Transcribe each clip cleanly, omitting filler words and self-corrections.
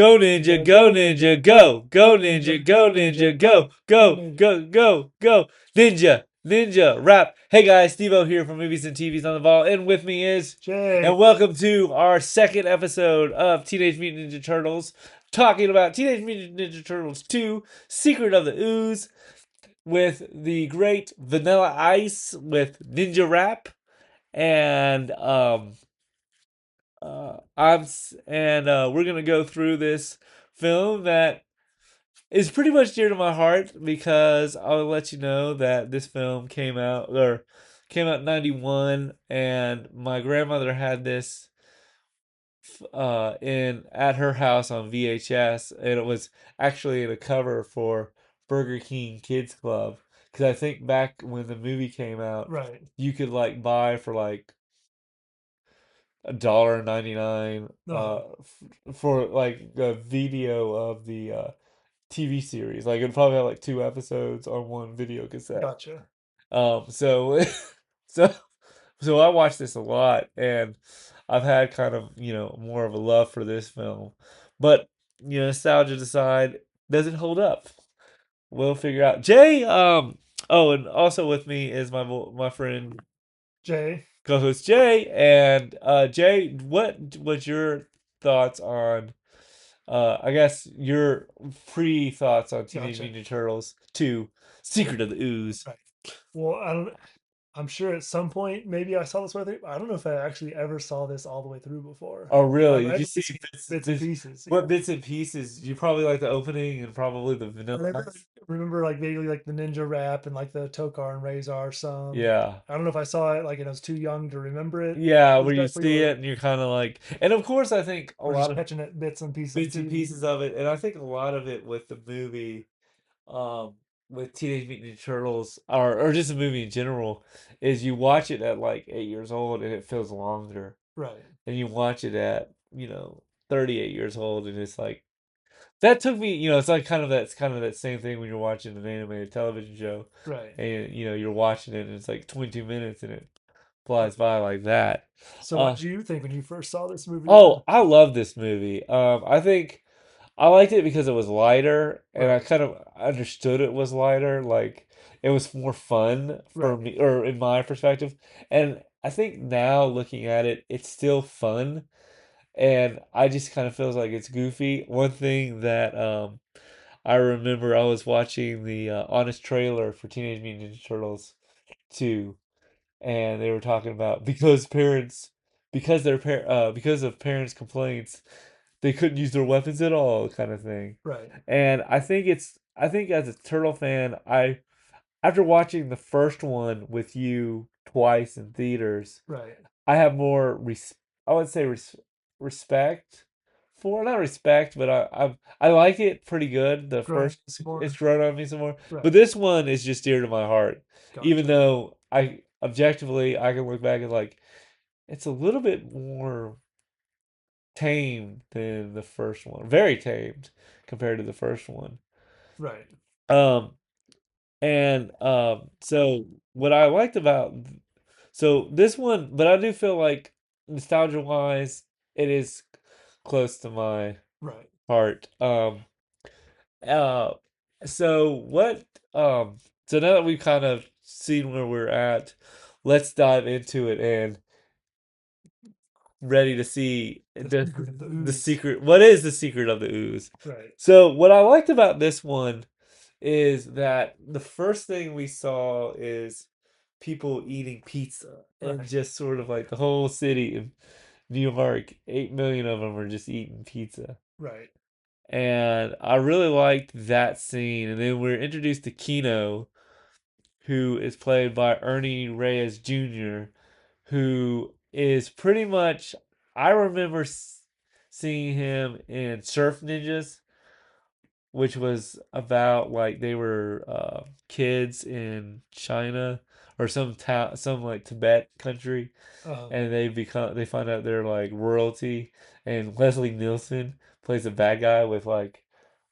Go ninja, go ninja, go, go ninja, go ninja, go, go, go, go, go, ninja, ninja, rap. Hey guys, Steve-O here from Movies and TVs on the Ball, and with me is, Jay. and welcome to our second episode of Teenage Mutant Ninja Turtles, talking about Teenage Mutant Ninja Turtles 2, Secret of the Ooze, with the great Vanilla Ice with Ninja Rap, and we're gonna go through this film that is pretty much dear to my heart because I'll let you know that this film came out in 91, and my grandmother had this in at her house on VHS, and it was actually in a cover for Burger King Kids Club, because I think back when the movie came out, Right. you could like buy for like $1.99 Uh-huh. for like a video of the TV series. Like it'd probably have like two episodes on one video cassette. Gotcha. So so so I watched this a lot, and I've had kind of, more of a love for this film. But, nostalgia aside, does it hold up? We'll figure out. Jay, oh, and also with me is my friend Jay. co-host Jay, and Jay, what was your thoughts on I guess your pre thoughts on Teenage Gotcha. Mutant Ninja Turtles 2 Secret of the Ooze. Right. Well, I'm sure at some point maybe I saw this way through. I don't know if I actually ever saw this all the way through before. Oh, really? I've Did you only see seen bits and pieces. what Yeah. bits and pieces? You probably like the opening and probably the I Vanilla remember, Ice. remember like vaguely like the Ninja Rap and like the Tokar and Razor some. Yeah. I don't know if I saw it like and I was too young to remember it Yeah, where you exactly, see it and you're kind of like, and of course, I think a or lot just of catching it bits and pieces on bits and TV. pieces of it, and I think a lot of it with the movie, um, with Teenage Mutant Ninja Turtles, or just a movie in general, is you watch it at like 8 years old and it feels longer. Right. And you watch it at 38 years old, and it's like that took me, it's like kind of that same thing when you're watching an animated television show, Right. and you're watching it and it's like 22 minutes and it Right. flies by like that. So what uh did you think when you first saw this movie then? oh, I love this movie. I think I liked it because it was lighter, and I Right. kind of understood it was lighter. Like it was more fun for Right. me, or in my perspective. And I think now looking at it, it's still fun, and I just kind of feels like it's goofy. One thing that I remember, I was watching the Honest trailer for Teenage Mutant Ninja Turtles 2, and they were talking about because of parents' complaints, they couldn't use their weapons at all, kind of thing. Right. And I think as a turtle fan, I after watching the first one with you twice in theaters, Right. I have more I would say respect for, not respect, but I like it pretty good. The Growing first, some it's more. grown on me some more, but Right. this one is just dear to my heart. Even Gotcha. though I objectively I can look back and like it's a little bit more tame than the first one, very tamed compared to the first one. Right. Um, so what I liked about so this one, but I do feel like nostalgia wise, it is close to my Right. heart. Uh, so what? So now that we've kind of seen where we're at, let's dive into it and ready to see The the secret of the the ooze. secret. What is the secret of the ooze? Right. So what I liked about this one is that the first thing we saw is people eating pizza, and Right. just sort of like the whole city of New York, 8 million of them are just eating pizza. Right. And I really liked that scene. And then we're introduced to Kino, who is played by Ernie Reyes Jr., who is pretty much, I remember seeing him in Surf Ninjas, which was about like they were kids in China or some town, some like Tibet country, Uh, and they find out they're like royalty, and Leslie Nielsen plays a bad guy with like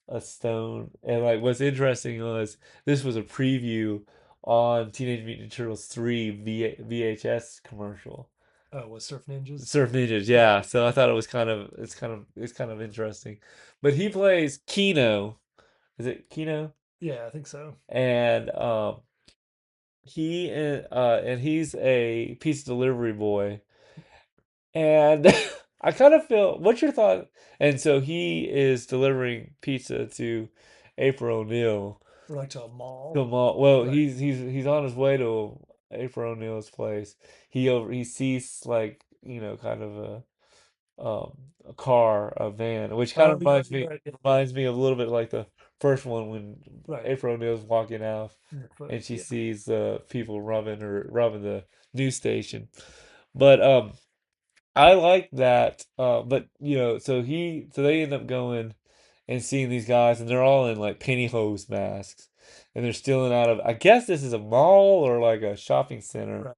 a stone. And like what's interesting was this was a preview on Teenage Mutant Ninja Turtles 3 VHS commercial. Oh, was Surf Ninjas? Surf Ninjas, Right. yeah. So I thought it was it's kind of interesting. But he plays Kino. Is it Kino? Yeah, I think so. And and he's a pizza delivery boy. And I kind of feel, what's your thought? And so he is delivering pizza to April O'Neil. Or like to a mall. Come on. Well, Right. he's on his way to April O'Neil's place. He sees like, kind of a car, a van, which kind Oh of yeah, you're right. Yeah, reminds me a little bit like the first one when right. April O'Neil's walking out Yeah, but and she yeah, sees people robbing the news station. But I like that. But so they end up going and seeing these guys, and they're all in like pantyhose masks, and they're stealing out of. I guess this is a mall or like a shopping center, right.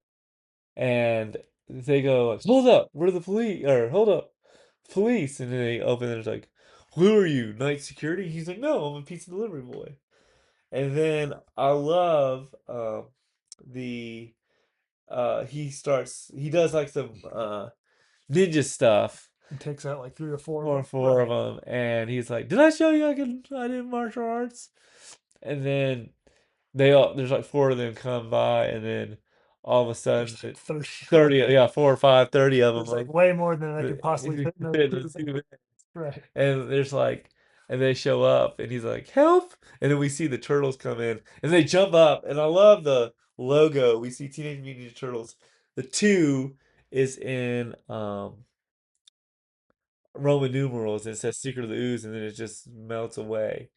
and they go like, "Hold up, we're the police," or "Hold up, police," and then they open and it's like, "Who are you, night security?" He's like, "No, I'm a pizza delivery boy." And then I love the he does like some ninja stuff And takes out like three or four of for them. four of Right. them, and he's like, "Did I show you I did martial arts?" And then there's like four of them come by, and then all of a sudden, There's like 30 of 30, them. yeah, four or five, 30 of them, There's like like way more than I could possibly fit fit in those in two. those 2 minutes. Right. And there's like, and they show up, and he's like, "Help!" And then we see the turtles come in, and they jump up, and I love the logo. We see Teenage Mutant Ninja Turtles. The two is in Roman numerals and it says Secret of the Ooze and then it just melts away.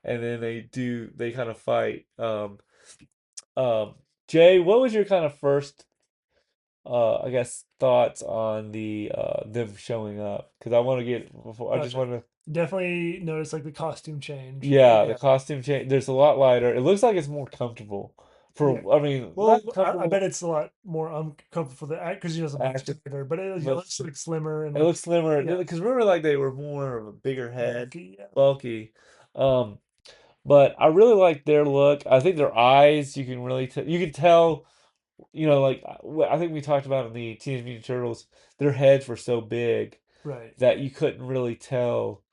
And then they kind of fight. Um Jay, what was your kind of first I guess thoughts on them showing up? Because I want to get before I just Okay. want to Definitely notice like the costume change. yeah, the Yeah. costume change there's a lot lighter. It looks like it's more comfortable Yeah. for I mean Well, not I bet comfortable it's a lot more uncomfortable for the act because he does a bunch active together, but it but looks like slimmer and it like, looks slimmer yeah, because remember like they were more of a bigger head, bulky. Yeah. bulky. Um But I really like their look. I think their eyes, you can really you can tell, like I think we talked about in the Teenage Mutant Turtles, their heads were so big Right. that you couldn't really tell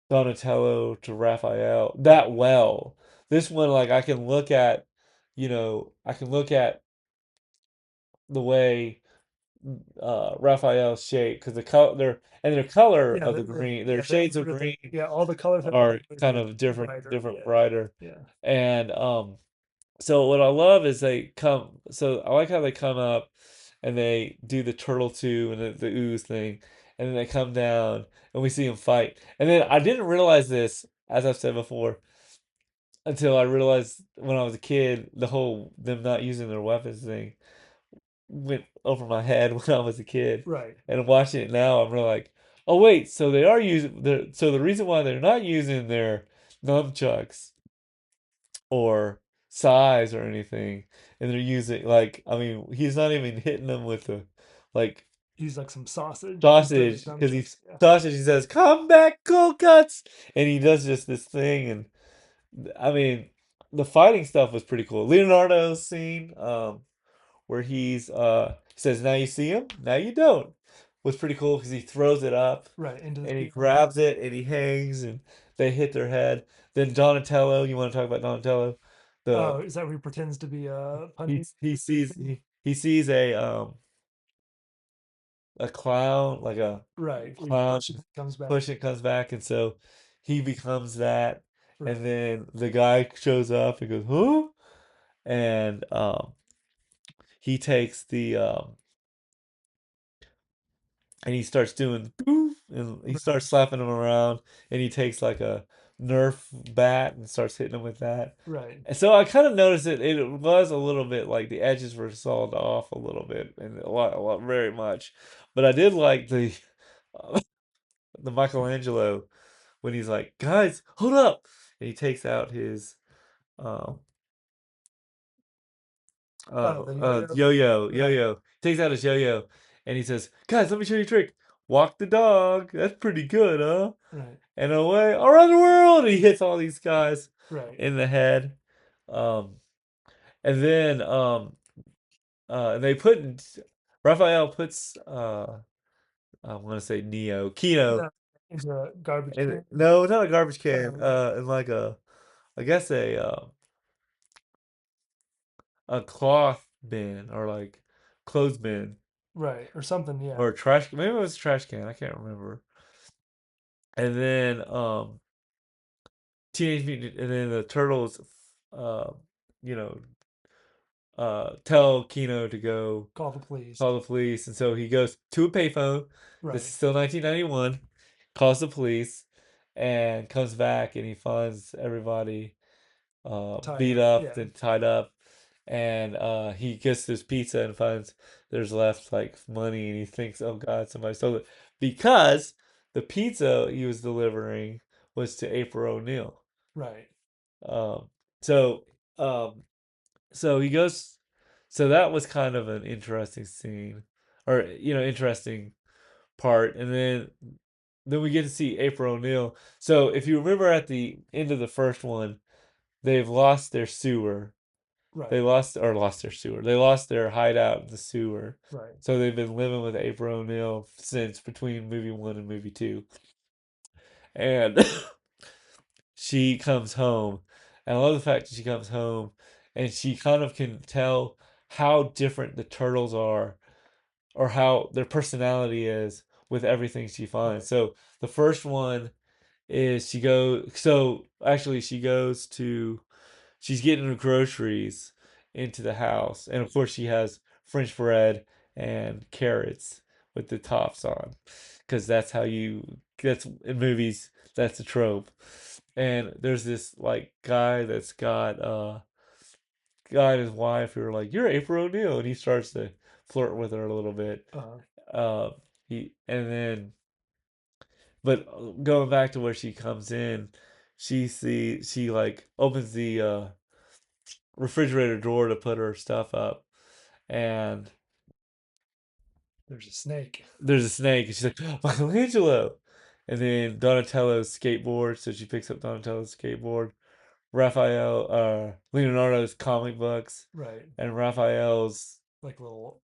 Donatello to Raphael that well. This one, like I can look at the way Raphael's shape because their color Yeah. of the green, their Yeah. They shades of really, green yeah. All the colors have are always kind been of different, brighter. Yeah. brighter, Yeah. and so what I love is so I like how they come up and they do the turtle two and the ooze thing, and then they come down and we see them fight. And then I didn't realize this, as I've said before, until I realized when I was a kid, the whole them not using their weapons thing went over my head when I was a kid. Right. And watching it now, I'm really like, oh wait, so they are using so the reason why they're not using their nunchucks or size or anything, and they're using like I mean he's not even hitting them with the like Use like some sausage instead of sausage because he's nunchucks. Yeah. sausage. He says, "Come back, cold cuts," and he does just this thing, and I mean the fighting stuff was pretty cool. Leonardo's scene, where he says, "Now you see him, now you don't," was pretty cool because he throws it up Right. Into the and he ceiling. grabs it and he hangs and they hit their head. Then Donatello, you want to talk about Donatello? The Oh, is that where he pretends to be he punching? he sees he sees a clown like a Right. He clown pushes, comes back. push it comes back and so he becomes that Right. and then the guy shows up and goes huh and he takes the and he starts doing poof and he Right. starts slapping him around and he takes like a Nerf bat and starts hitting him with that. Right. And so I kind of noticed it was a little bit like the edges were sawed off a little bit and a lot, very much. But I did like the Michelangelo when he's like, guys, hold up, and he takes out his um Oh, the yo-yo. Right. yo-yo, takes out his yo-yo, and he says, guys, let me show you a trick. Walk the dog. That's pretty good, huh? Right. And away around the world. He hits all these guys Right. in the head. Um, and then they put Raphael puts I'm gonna say Kino, No, into a garbage and can. no, not a garbage can, Um, in like I guess a cloth bin or like clothes bin right, or something. Yeah, or a trash. Maybe it was a trash can. I can't remember. And then and then the turtles, uh, you know, tell Kino to go call the police. call the police, and so he goes to a payphone. This is Right, still 1991. Calls the police, and comes back, and he finds everybody tied beat up. up Yeah, and tied up, and he gets this pizza and finds there's left like money, and he thinks, "Oh God, somebody stole it," because the pizza he was delivering was to April O'Neil. right. Um, so um, so he goes. So that was kind of an interesting scene, or interesting part, and then we get to see April O'Neil. So if you remember at the end of the first one, they've lost their sewer. They Right, lost their sewer. They lost their hideout in the sewer. right. So they've been living with April O'Neil since between movie one and movie two. And she comes home. And I love the fact that she comes home and she kind of can tell how different the turtles are or how their personality is with everything she finds. Right. So the first one is she goes so actually she goes to she's getting her groceries into the house, and of course she has French bread and carrots with the tops on, because that's how you. That's in movies. That's a trope. And there's this like guy and his wife who are like, "You're April O'Neil," and he starts to flirt with her a little bit. Uh, Uh, he and then, but going back to where she comes in, she like opens the refrigerator drawer to put her stuff up, and there's a snake. there's a snake, and she's like, "Oh, Michelangelo!" And then Donatello's skateboard, so she picks up Donatello's skateboard. Leonardo's comic books, Right, and Raphael's like little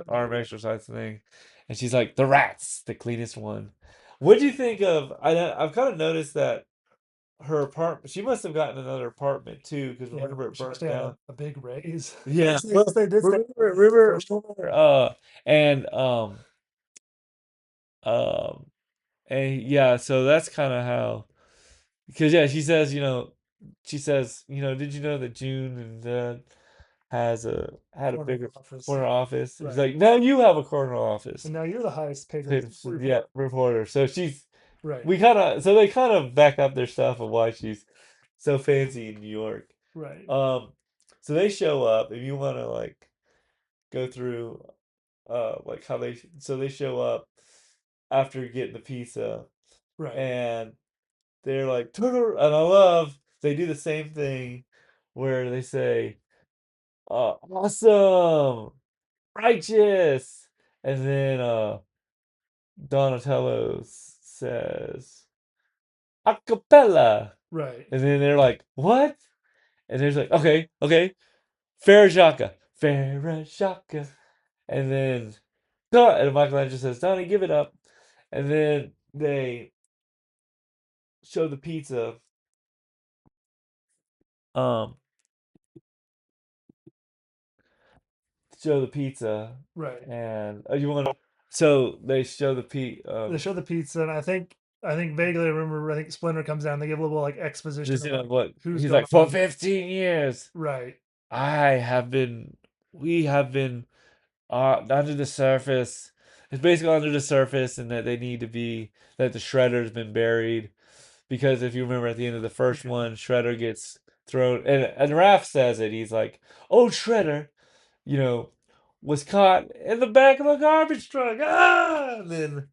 arm exercise thing, and she's like, "The rat's the cleanest one." What do you think of? I've kind of noticed that her apartment. She must have gotten another apartment too, because Yeah, remember it she must burned have had down. a big raise. I Yeah. guess Well, they did stay remember, in the remember, first. remember, and um, and yeah. So that's kind of how, because yeah, she says, did you know that June and had a Corner bigger office. corner office? He's Right. like, now you have a corner office. And now you're the highest paid Yeah, report. reporter. So Right. they kind of back up their stuff of why she's so fancy in New York. Right. Um, so they show up. If you want to like go through, like how they show up after getting the pizza, Right. and they're like turtle, and I love they do the same thing where they say, awesome, righteous, and then Donatello says acapella. Right. And then they're like, what? And there's like, okay, okay. Farajaka. Farajaka. And then and Michelangelo says, Donnie, give it up. And then they show the pizza. Um, show the pizza. Right. And you want to so they show the They show the pizza, and I think vaguely I remember. I think Splinter comes down. They give a little like exposition this of like what who's he's going like, for on. 15 years. Right. I have been we have been under the surface. It's basically under the surface, and that they need to be that the shredder's been buried, because if you remember at the end of the first Yeah. one, Shredder gets thrown, and Raph says it. He's like, "Oh, Shredder, you know, was caught in the back of a garbage truck." Ah, and then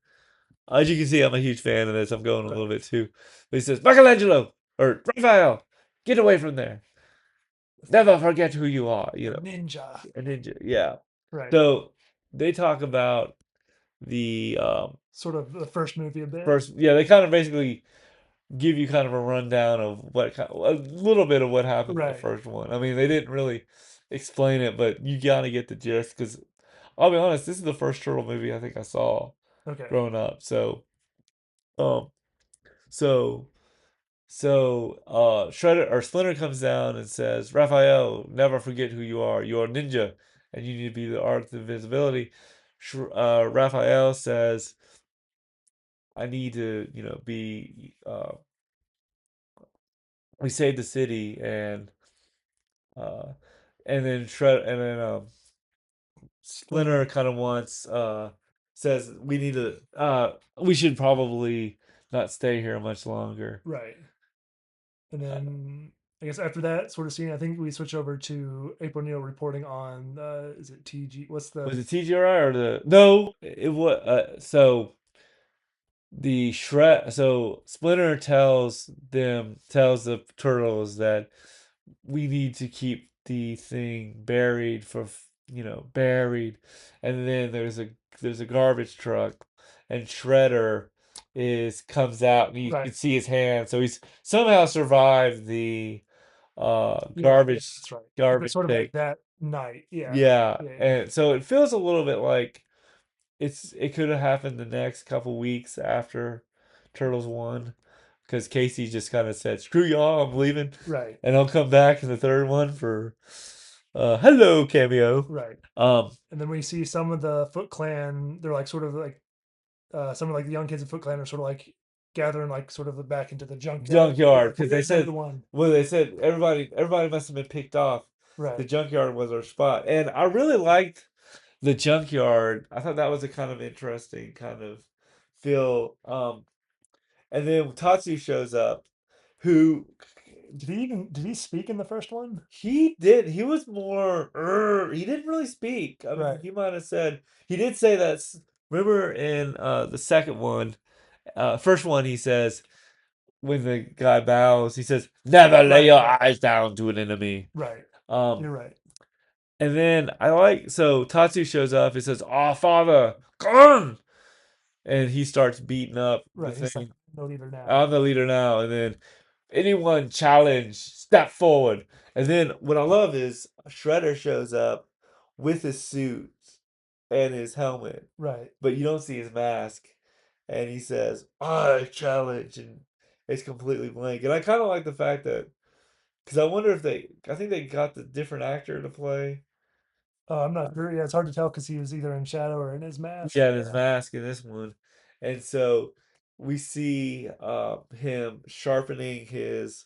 as you can see, I'm a huge fan of this. I'm going a little Right. bit too. But he says, "Michelangelo or Raphael, get away from there. Never forget who you are." The ninja. A ninja. Yeah. Right. So they talk about the Sort of the first movie a bit. first. Yeah, they kind of basically give you kind of a rundown of a little bit of what happened in the Right. first one. I mean, they didn't really explain it, but you gotta get the gist, because I'll be honest, this is the first turtle movie I think I saw Okay. growing up. Um, so Shredder or Splinter comes down and says, Raphael, never forget who you are. You're a ninja, and you need to be the art of invisibility. Raphael says, I need to, be. We saved the city, uh, and then Splinter Splinter. kind of wants says we should probably not stay here much longer. Right. And Uh, then I guess after that sort of scene, I think we switch over to April Neil reporting on is it TG? What's the was it TGRI or the no? It was so Splinter tells the turtles that we need to keep the thing buried buried, and then there's a garbage truck, and Shredder is comes out and you can right? see his hand, so he's somehow survived the Yeah, garbage that's right. But garbage sort of like take. that night. Yeah, Yeah, yeah, yeah. and so it feels a little bit like it could have happened the next couple weeks after Turtles won, because Casey just kind of said, "Screw y'all, I'm leaving," Right, and I'll come back in the third one for hello cameo. right. Um, And then we see some of the Foot Clan. They're like sort of like some of like the young kids of Foot Clan are sort of like gathering like sort of back into the junkyard. They're junkyard, like, we're because they getting number said, one. well, they said everybody must have been picked off. The Right. junkyard was our spot, and I really liked the junkyard. I thought that was a kind of interesting kind of feel. And then Tatsu shows up, who Did he speak in the first one? he did. He was more. He didn't really speak. I mean, Right. he might have said. He did say that. Remember in the second one, first one, he says when the guy bows, he says, "Never lay Right. your Right. eyes down to an enemy." Right. Um, You're right. and then so Tatsu shows up. He says, "Oh, father, come!" And he starts beating up the Right. He's like thing. no leader now. I'm the leader now, and then anyone challenge, step forward. And then what I love is Shredder shows up with his suit and his helmet, Right. but you don't see his mask. And he says, I challenge. And it's completely blank. And I kind of like the fact that, because I wonder if I think they got the different actor to play. I'm not sure. Yeah, it's hard to tell because he was either in shadow or in his mask. Yeah, and his Yeah. mask in this one. And so we see him sharpening his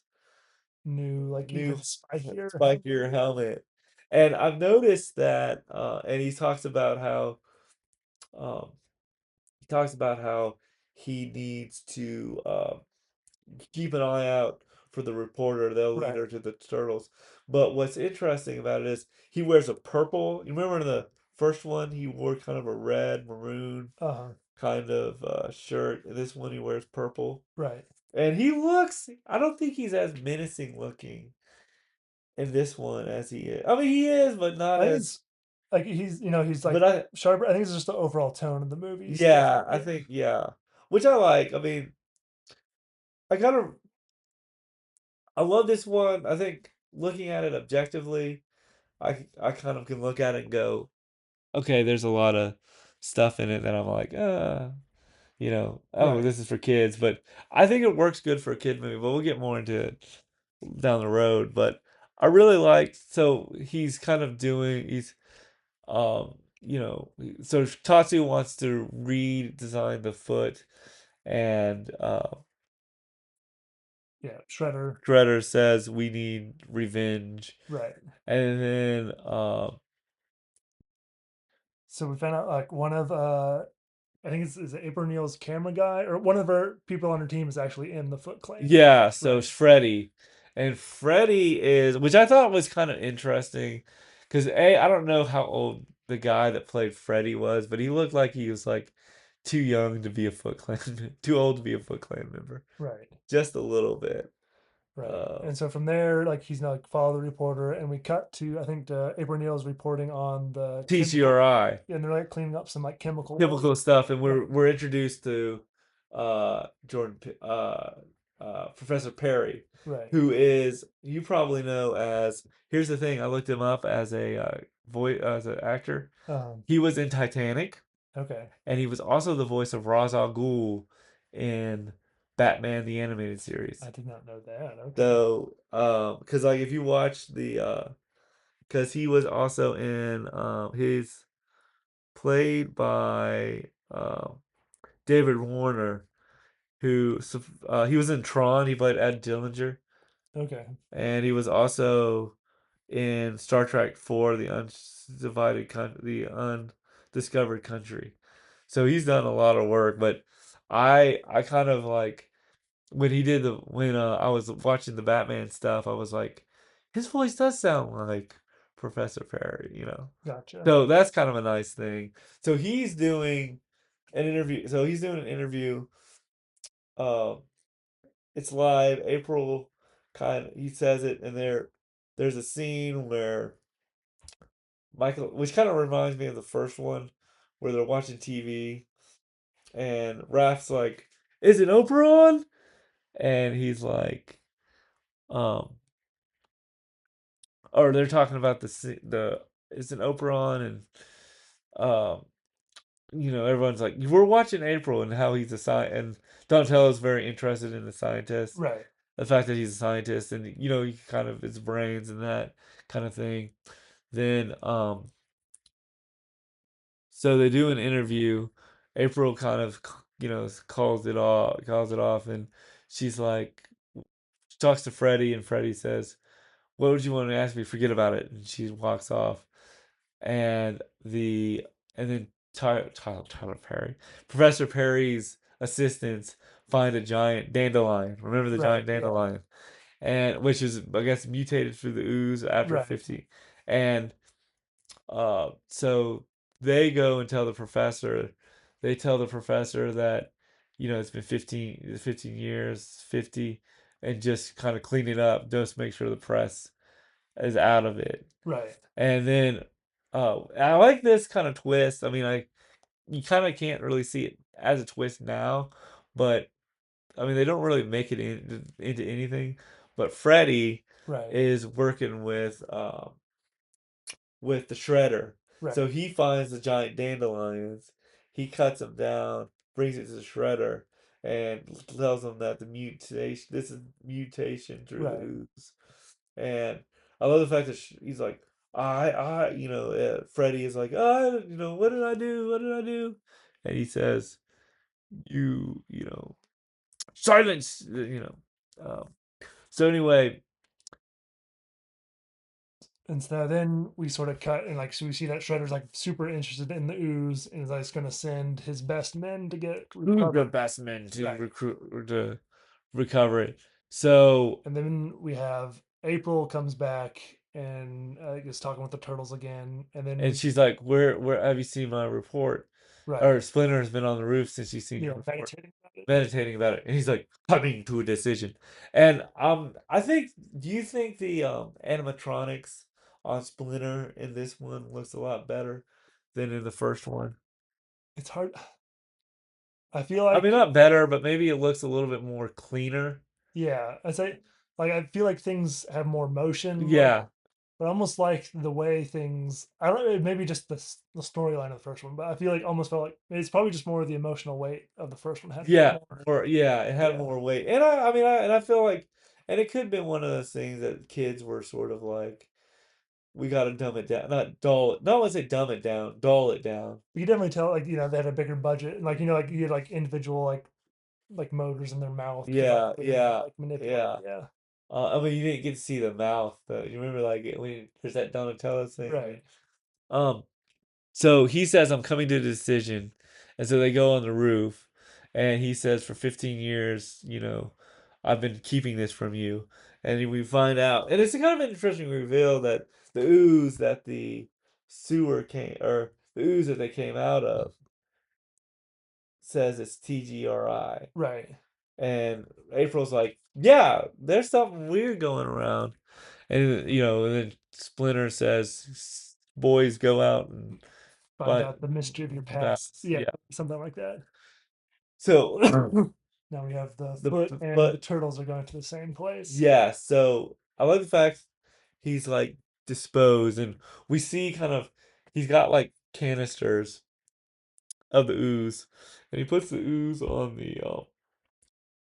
New, like new even spikier helmet. spikier helmet. And I've noticed that, and um, he talks about how he needs to keep an eye out for the reporter. They'll lead Right. her to the turtles. But what's interesting about it is he wears a purple. You remember in the first one, he wore kind of a red, maroon Uh-huh. kind of shirt. And this one, he wears purple. Right. And I don't think he's as menacing looking in this one as he is. I mean, he is, but not I think as. it's like he's But like sharper. I think it's just the overall tone of the movie is yeah, different. I Yeah. think, yeah, which I like. I mean, I kind of, I love this one. I think looking at it objectively, I kind of can look at it and go, okay, there's a lot of stuff in it that I'm like, oh, Right. this is for kids. But I think it works good for a kid movie. But we'll get more into it down the road. But I really like. So he's kind of doing. He's you know, so Tatsu wants to redesign the foot, and Yeah. Shredder. Shredder says we need revenge, Right. and then So we found out like one of I think it's is it April Neal's camera guy or one of her people on her team is actually in the Foot Clan. yeah, so Right. it's Freddy, and Freddy is, which I thought was kind of interesting, because I don't know how old the guy that played Freddy was, but he looked like he was like too young to be a Foot Clan, too old to be a Foot Clan member, Right. just a little bit. Right. Uh, And so from there, like he's now like follow the reporter, and we cut to I think April Neal's reporting on the chemical, TCRI. and they're like cleaning up some like chemical waste. Typical stuff, and Right. we're introduced to Jordan. Professor Perry, Right. who is you probably know as. Here's the thing: I looked him up as a voice as an actor. Um, He was in Titanic, okay. and he was also the voice of Ra's al Ghul in Batman the Animated I Series. did not know that. Okay. So, because like if you watch the, because he was also in, he's played by David Warner, who he was in Tron. He played Ed Dillinger, Okay. and he was also in Star Trek Four, the undiscovered country. So he's done a lot of work, but I kind of like when I was watching the Batman stuff, I was like, his voice does sound like Professor Perry, you know. Gotcha. So that's kind of a nice thing. So he's doing an interview. So he's doing an interview. Um, it's live. April he says it, and there's a scene where Michael, which kind of reminds me of the first one, where they're watching TV, and Raph's like, "Is it Oprah on?" And he's like, um, or they're talking about the is an Oprah on, and um, everyone's like, we're watching April and how he's a scientist, and Donatello's very interested in the scientist, Right. the fact that he's a scientist, and he kind of his brains and that kind of thing. Then so they do an interview. April kind of calls it off, and she's like, she talks to Freddie, and Freddie says, "What would you want to ask me? Forget about it." And she walks off. And then Tyler Perry, Professor Perry's assistants find a giant dandelion. Remember the Right. giant Yeah. dandelion, and which is I guess mutated through the ooze after Right. 50, and so they go and tell the professor. They tell the professor that it's been 15 years, 50, and just kind of clean it up, just make sure the press is out of it. Right. And then I like this kind of twist. I mean, you kind of can't really see it as a twist now, but I mean, they don't really make it into anything. But Freddy Right. is working with the shredder. Right. So he finds the giant dandelions, he cuts them down, brings it to the shredder, and tells them that this is mutation through the Right. ooze. And I love the fact that he's like, Freddy is like, what did I do? What did I do? And he says, silence, so anyway, And so then we sort of cut and like so we see that Shredder's like super interested in the ooze and is like going to send his best men to get who's the recover. best man to Right. recruit or to recover it? So And then we have April comes back and is talking with the turtles again. And then And we she's like, where have you seen my report? right. Or Splinter has been on the roof since she's seen your Yeah, report, meditating about it. meditating about it. And he's like, coming to a decision. And I think, do you think the animatronics on Splinter in this one looks a lot better than in the first one? It's hard. I feel I mean, like not better, but maybe it looks a little bit more cleaner. yeah, I say like I feel like things have more motion, like Yeah, but almost like the way things I don't know, maybe just the storyline of the first one, but I feel like almost felt like it's probably just more the emotional weight of the first one had a bit yeah, more. yeah, it had Yeah. more weight. And I mean, I feel like, and it could have been one of those things that kids were sort of like, we gotta dumb it down, not dull it. Not want to say dumb it down, dull it down. You can definitely tell like, they had a bigger budget and like like you had like individual like motors in their mouth to like Yeah, really yeah, like manipulate. yeah. Yeah. I mean, you didn't get to see the mouth, though. You remember, like, when there's that Donatello thing. Right. Um, so he says, "I'm coming to a decision," and so they go on the roof, and he says, "For 15 years, I've been keeping this from you," and we find out, and it's a kind of an interesting reveal that the ooze that the sewer came, or the ooze that they came out of, says it's TGRI. Right. And April's like, yeah, there's something weird going around. And then Splinter says, boys go out and Find find out the mystery of your past. bats. Yeah, Yeah. something like that. So Now we have the the foot and the but turtles are going to the same place. yeah, so I like the fact he's like disposed, and we see kind of he's got like canisters of the ooze, and he puts the ooze on the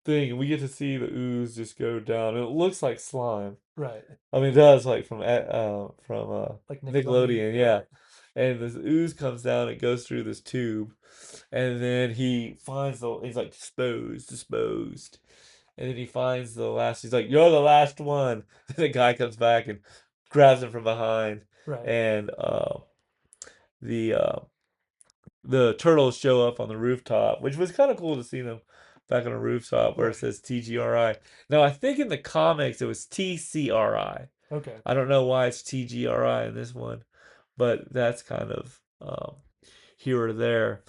thing, and we get to see the ooze just go down. And it looks like slime. Right. I mean, it does like from Like Nickelodeon. Nickelodeon, yeah. Right. And this ooze comes down, it goes through this tube, and then he finds he's like disposed, and then he finds the last. He's like, "You're the last one." And the guy comes back and grabs him from behind, Right. and the the turtles show up on the rooftop, which was kind of cool to see them back on a rooftop where it Right. says TGRI. Now, I think in the comics it was TCRI. Okay. I don't know why it's TGRI in this one, but that's kind of here or there.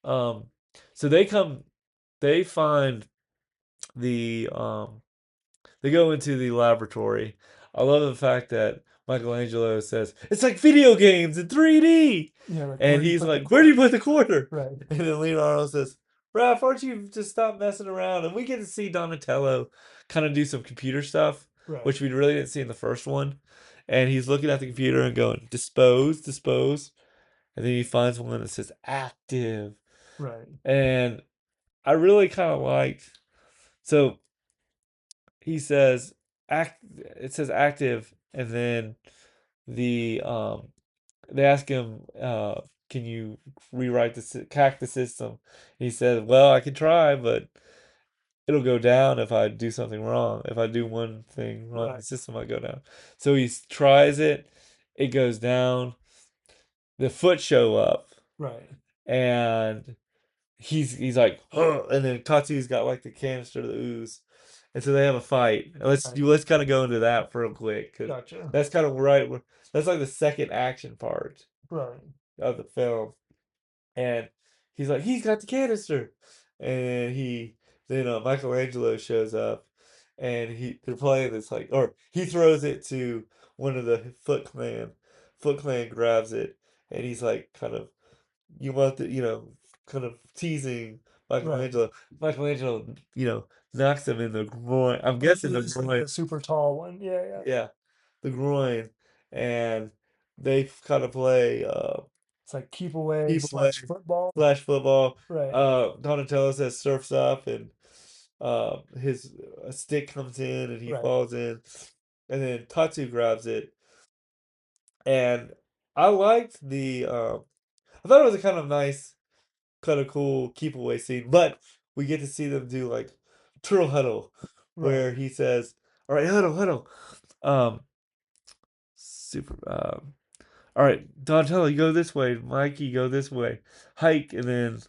Um, so they find the they go into the laboratory. I love the fact that Michelangelo says it's like video games in 3D, Yeah. Like where and do you he's put the like, "Where do you quarter? put the quarter?" Right. And then Leonardo says, "Raph, aren't you just stop messing around?" And we get to see Donatello kind of do some computer stuff, Right. which we really didn't see in the first one. And he's looking at the computer and going, "Dispose, dispose," and then he finds one that says "active," Right. and I really kind of liked. So he says act. It says active, and then the they ask him, "Can you rewrite hack the system?" He said, "Well, I can try, but it'll go down if I do something wrong. If I do one thing wrong, the Right. system might go down." So he tries it. It goes down. The foot show up, Right. and he's like, huh, and then Tatsu's got like the canister of the ooze, and so they have a fight. And Right. let's kind of go into that real quick because Gotcha. that's kind of right. That's like the second action part Right. of the film, and he's like, he's got the canister, and then Michelangelo shows up, and they're playing this like, or he throws it to one of the Foot Clan. Foot Clan grabs it, and he's like, kind of you want the kind of teasing Right. Michelangelo. Michelangelo, knocks him in the groin. I'm guessing the It's like groin. the super tall one. Yeah. Yeah. Yeah, the groin, and they kind of play It's like keep away keep away slash football. flash football. Right. Donatello says surfs up, and his a stick comes in, and he Right. falls in, and then Tatsu grabs it, and I liked I thought it was a kind of nice kind of cool keep away scene. But we get to see them do like turtle huddle, Right. where he says, "All right, huddle, huddle." Super. All right, Donatello, you go this way. Mikey, go this way. Hike, and then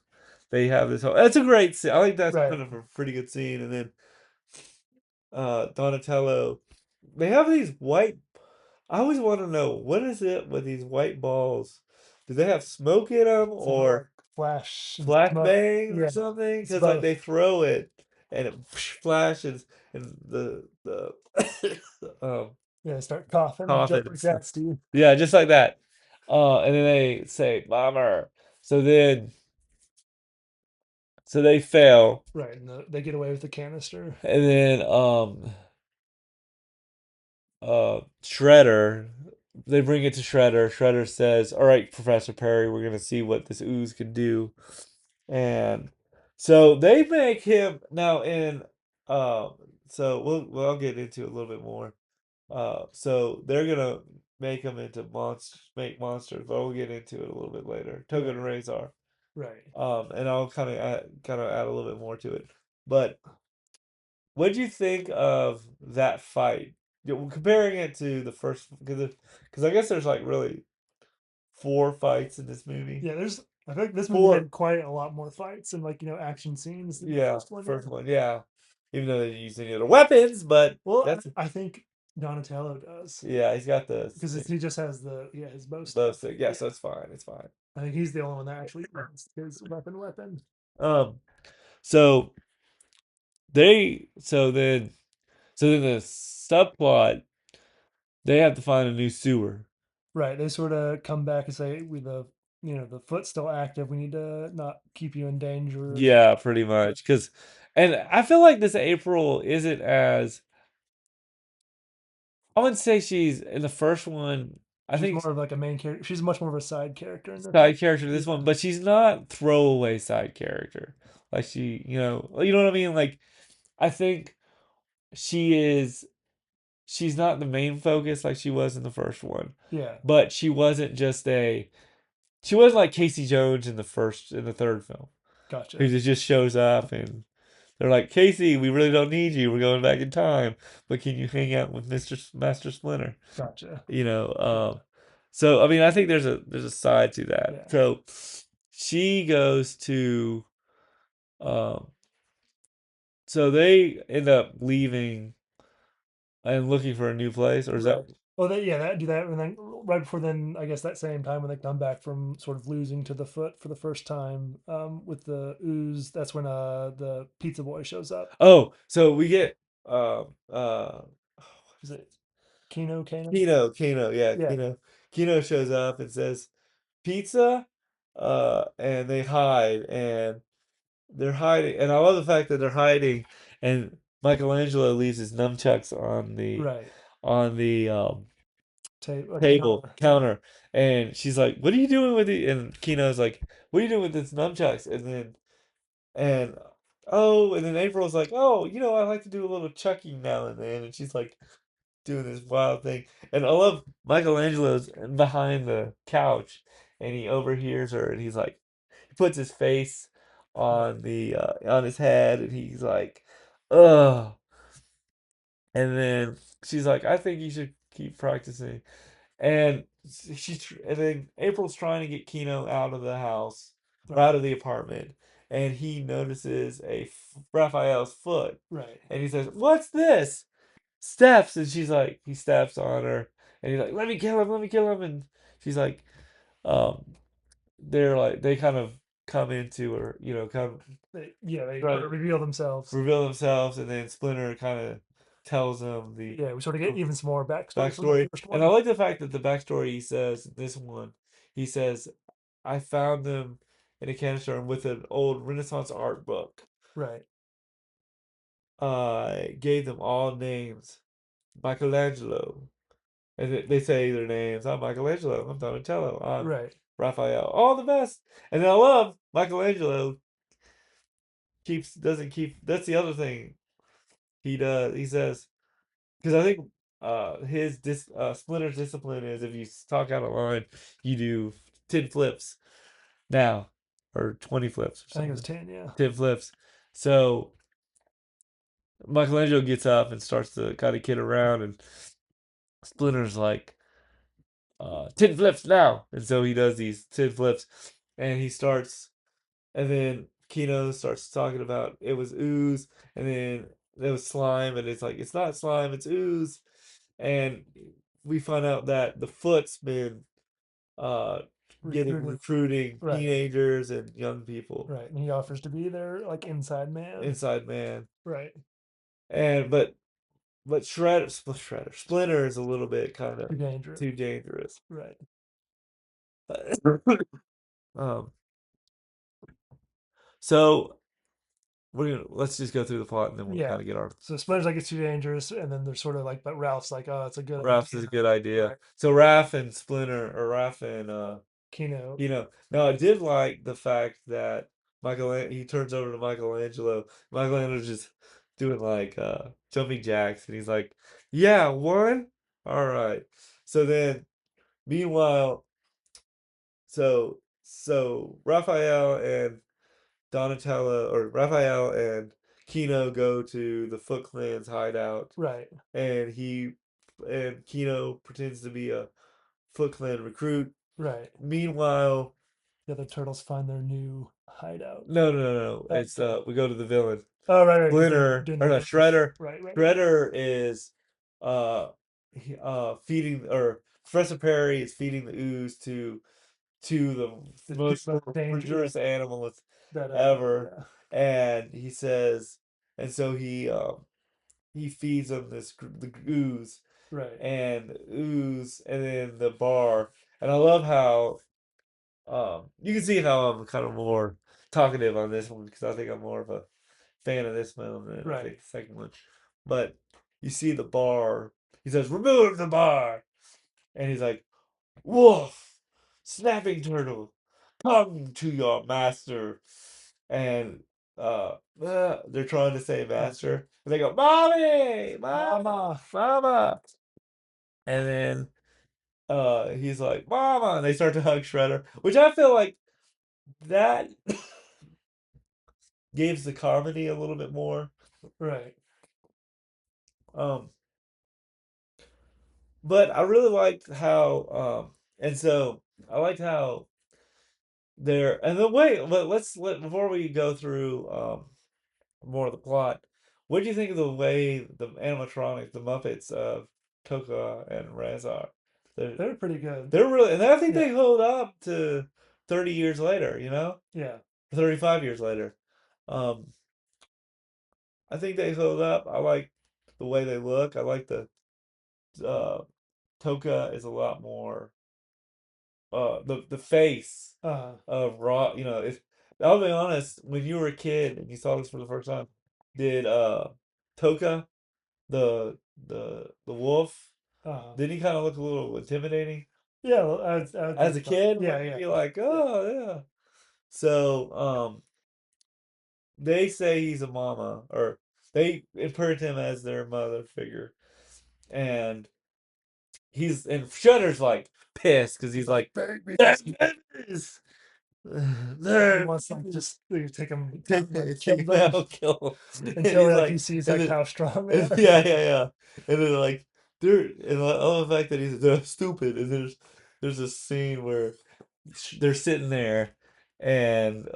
they have this whole. That's a great scene. I think that's Right. kind of a pretty good scene. And then Donatello, they have these white. I always want to know what is it with these white balls. Do they have smoke in them Something like or flash and smoke. flashbang or Yeah. something It's because like both. they throw it and it flashes and the Yeah. Start coughing and coffin jump and like stuff. that, Steve. Yeah, just like that. And then they say bomber. So then they fail, Right. And they get away with the canister. and then Shredder, they bring it to Shredder. Shredder says, "All right, Professor Perry, we're gonna see what this ooze can do." And so they make him now in um so we'll get into it a little bit more. So they're gonna make him into make monsters, but we'll get into it a little bit later. Toga Right. and Razor. Right. And I'll kind of add a little bit more to it. But what do you think of that fight? Comparing it to the first, because I guess there's like really four fights in this movie. Yeah. I think this movie Four, had quite a lot more fights and like action scenes than the yeah, first one. Yeah. first one, yeah. Even though they didn't use any other weapons, but Well, that's I think Donatello does yeah, he's got the because stick, he just has his bow bow staff. stick. Yeah, Yeah. so it's fine, it's fine. I think he's the only one that actually uses his weapon. Um, so so then the subplot they have to find a new sewer. Right. They sort of come back and say, "We the foot's still active. We need to not keep you in danger." Yeah, pretty much. Because And I feel like this April isn't as I wouldn't say she's in the first one. I She's think more of like a main character. She's much more of a side character in the third. side character to this Yeah, one, but she's not throwaway side character. Like you know what I mean? Like I think she is she's not the main focus like she was in the first one. yeah, But she wasn't like Casey Jones in the third film. Who gotcha, just shows up and they're like, Casey, we really don't need you. We're going back in time, but can you hang out with Master Splinter? gotcha. You know, Yeah, so I mean, I think there's a side to that. yeah, So she goes to, um, so they end up leaving and looking for a new place, or is that? right. Well, they, yeah, that do that, and then right before then, I guess that same time when they come back from sort of losing to the foot for the first time, with the ooze, that's when the pizza boy shows up. Oh, so we get um uh Is it Kino Kano? Kino, yeah, Yeah, Kino shows up and says pizza, and they hide and they're hiding, and I love the fact that they're hiding, and Michelangelo leaves his nunchucks right. on the Like table counter. Yeah, counter, and she's like, "What are you doing with it?" And Kino's like, "What are you doing with this nunchucks?" And and then April's like, "Oh, I like to do a little chucking now and then," and she's like doing this wild thing, and I love Michelangelo's behind the couch, and he overhears her, and he's like, he puts his face right. on his head, and he's like, "Ugh." And then she's like, "I think you should keep practicing." And and then April's trying to get Kino out of the house or Right, out of the apartment, and he notices Raphael's foot, right. and he says, "What's this?" Steps, and he steps on her, and he's like, let me kill him," and she's like, um, they kind of come into her, come Yeah, they try sort to of reveal themselves. reveal themselves, and then Splinter kind of tells them Yeah, we sort of get the even some more backstory from the backstory, first and I one. like the fact that the backstory he says in this one, he says, "I found them in a canister with an old Renaissance art book. Right, I gave them all names, Michelangelo." And they say their names. I'm Michelangelo. I'm Donatello. I'm right. Raphael. All the best. And I love Michelangelo keeps doesn't keep. That's the other thing he does. He says because I think Splinter's discipline is if you talk out of line, you do 10 flips now or 20 flips or I think it was something. 10, yeah. 10 flips. So Michelangelo gets up and starts to kind of kid around, and Splinter's like, 10 flips now. And so he does these 10 flips and and then Kino starts talking about it was ooze, and then it was slime, and it's like, it's not slime, it's ooze. And we find out that the foot's been, uh, Recruiting. recruiting Right, teenagers and young people, right. And he offers to be their like inside man. inside man. Right. And, but Splinter is a little bit kind of Too dangerous. too dangerous. Right. um, so let's just go through the plot and then we'll Yeah. kind of get our So Splinter's like it's too dangerous, and then they're sort of like, but Ralph's like, oh, it's a good Raph's is a idea. good idea. Right. So Raph and Splinter, or Raph and Kino. now I did like the fact that he turns over to Michelangelo. Michelangelo's just doing like jumping jacks, and he's like, "Yeah, one, all right." So then, meanwhile, so Raphael and Kino go to the Foot Clan's hideout, Right. and Kino pretends to be a Foot Clan recruit. Right. Meanwhile, The other turtles find their new hideout. no. Oh, It's we go to the villain. oh right, right, because they're Splinter doing or the no, dance. Shredder. Right, right. Shredder is uh feeding, or Professor Perry is feeding the ooze to the The two most most dangerous, yeah, dangerous animal that ever, yeah, and he says, and so he feeds them the ooze, right. and then the bar. And I love how you can see how I'm kind of more talkative on this one because I think I'm more of a fan of this film than I Right. think the second one. But you see the bar. He says, "Remove the bar," and he's like, "Wolf, snapping turtle, come to your master." And they're trying to say Gotcha. master, and they go, "Mommy, mama, Mama. mama," and then he's like, "Mama," and they start to hug Shredder, which I feel like that gives the comedy a little bit more. Right. Um, but I really liked how and so I liked how they're and the way but let before we go through more of the plot, what do you think of the way the animatronics, the Muppets of Toka and Razar? They're They're pretty good. they're really and I think Yeah. they hold up to 30 years later, you know? Yeah. 35 years later. Um I think they hold up. I like the way they look. I like the uh Toka is a lot more the face Uh. of raw, you know, if I'll be honest, when you were a kid and you saw this for the first time, did Toka, the wolf, Uh. did he kind of look a little intimidating? Yeah. Well, I would As think a so. kid, Yeah. wouldn't you Yeah. be like, Yeah. oh yeah. So they say he's a mama, or they impersonate him as their mother figure. And and Shudder's like pissed because he's like, Baby. there it is. He There wants them to just take him out and like take kill him them out, kill him. And until he's like he like, sees and like then, how strong they and, are. yeah, yeah, yeah. And then like, and I love the fact that they're stupid. And there's a scene where they're sitting there, and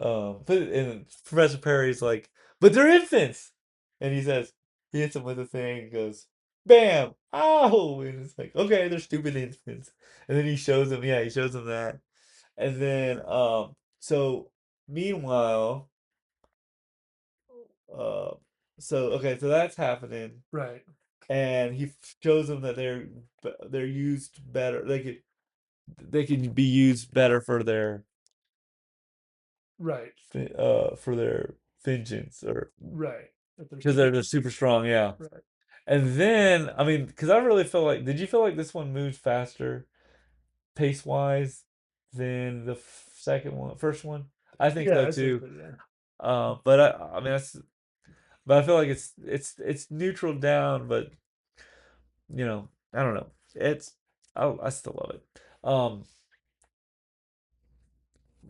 Professor Perry's like, but they're infants, and he says he hits him with a thing, and goes, bam, ow, and it's like, okay, they're stupid infants, and then he shows them that, and then meanwhile, uh, so that's happening, Right. and he shows them that they're used better, they can be used better Right. for their vengeance or Right. That they're because super. they're super strong, yeah. Right. And then I mean, because I really feel like, did you feel like this one moves faster pace wise than the first one? I think Yeah. so I say too. so. Yeah. But I mean but I feel like it's neutral down, but I don't know. I still love it.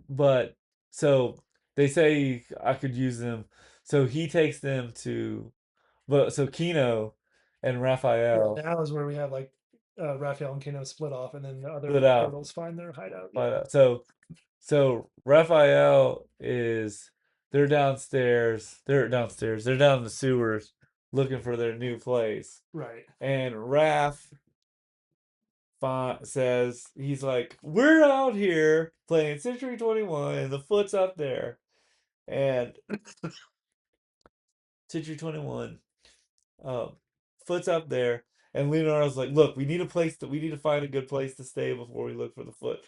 But so they say I could use them. So he takes them to, but so Kino and Yeah. Raphael Now is where we have like Raphael and Kano split off, and then the split other out. turtles find their hideout. Yeah. So Raphael is they're downstairs. They're down in the sewers looking for their new place. Right. And Raph says he's like, "We're out here playing Century 21 and the foot's up there." And Century 21 um foot's up there, and Leonardo's like, "Look, we need to find a good place to stay before we look for the foot."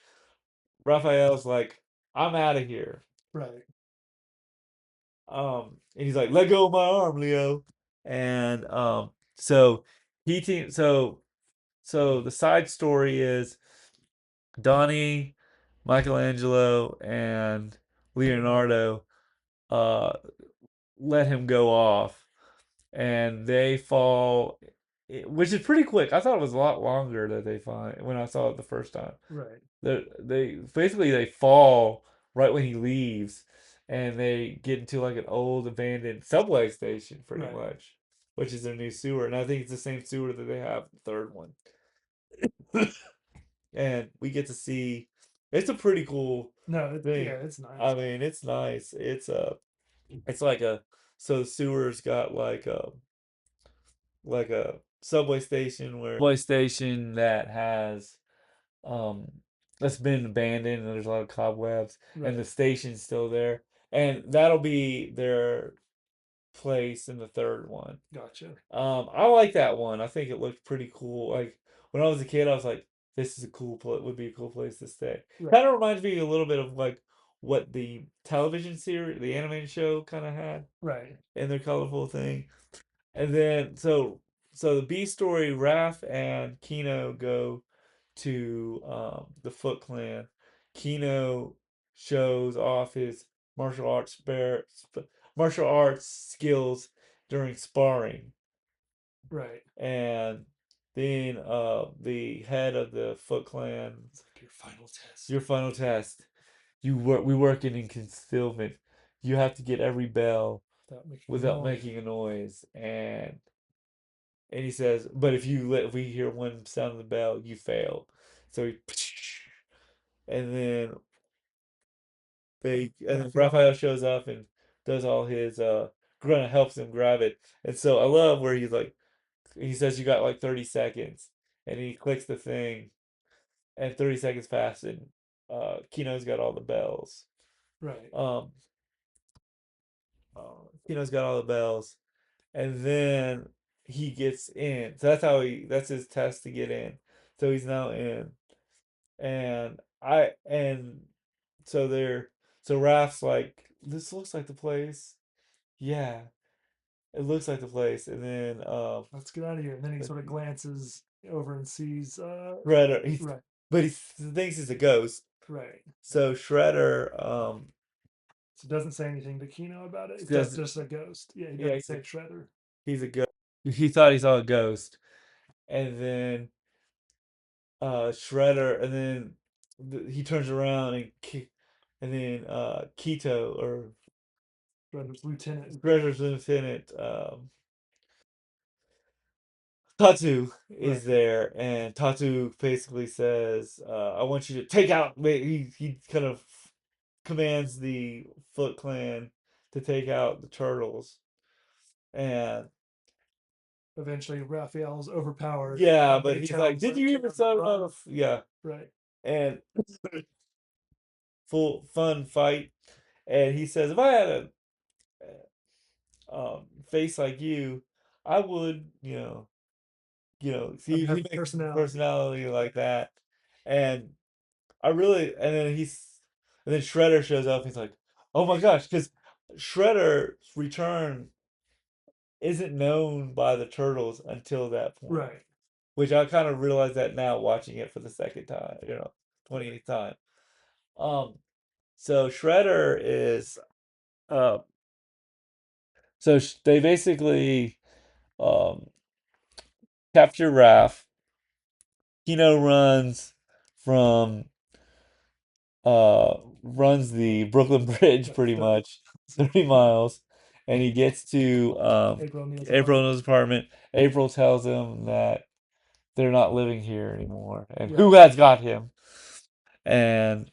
Raphael's like, "I'm out of here." Right. And he's like, "Let go of my arm, Leo." And so he team so the side story is Donnie, Michelangelo, and Leonardo. Leonardo uh let him go off, and they fall, which is pretty quick. I thought it was a lot longer that they find when I saw it the first time. Right. They basically they fall right when he leaves, and they get into like an old abandoned subway station, pretty Right. much, which is their new sewer, and I think it's the same sewer that they have in the third one. And we get to see it's a pretty cool No. thing. Yeah. It's I nice. mean, it's nice. It's like a so the sewer's got like a subway station that has um that's been abandoned, and there's a lot of cobwebs, and the Right. station's still there, and that'll be their place in the third one. Gotcha. I like that one. I think it looked pretty cool. Like when I was a kid, I was like, this is would be a cool place to stay. Right. Kind of reminds me a little bit of like what the television series, the animated show kind of had Right. in their colorful thing. And then so the B story, Raph and Kino go to the Foot Clan. Kino shows off his martial arts martial arts skills during sparring, Right. and then the head of the Foot Clan, It's like your final test your final test. We work in concealment. You have to get every bell without making a without noise. making a noise, and he says, but if we hear one sound of the bell, you fail. So he, and then and then Raphael. Raphael shows up and does all his grunt helps him grab it. And so I love where he says you got like 30 seconds, and he clicks the thing, and 30 seconds pass, and Kino's got all the bells. Right. Um, Kino's got all the bells, and then he gets in. So that's his test to get in. So he's now in, and so Raph's like, this looks like the place. Yeah, it looks like the place. And then Let's get out of here. And then he but sort of glances over and sees. Shredder, Right. but he thinks he's a ghost. Right. So Shredder So doesn't say anything to Kino about it. It's does just a ghost. Yeah, he yeah, doesn't say Shredder. he's a ghost. He thought he saw a ghost, and then Shredder, and then he turns around and then Keto or Shredder's lieutenant. Shredder's lieutenant Tatu is Right. there, and Tatu basically says, "I want you to take out." He kind of commands the Foot Clan to take out the turtles, and Eventually, Raphael's overpowered, yeah, but but he he's like, tells "Did you hear Kino to son run. of yeah?" Right. And full fun fight, and he says, "If I had a face like you, I would, I'd see, have he makes a personality. personality like that." And and then Shredder shows up. He's like, "Oh my gosh," because Shredder's return isn't known by the turtles until that point, Right. which I kind of realize that now watching it for the second time, 28th time. Um, so Shredder is, uh, they basically um capture Raph. Kino from runs the Brooklyn Bridge Like pretty 30 much, 30 miles, and he gets to April O'Neil's April apartment. in his apartment. April tells him that they're not living here anymore, and who Right. has got him? And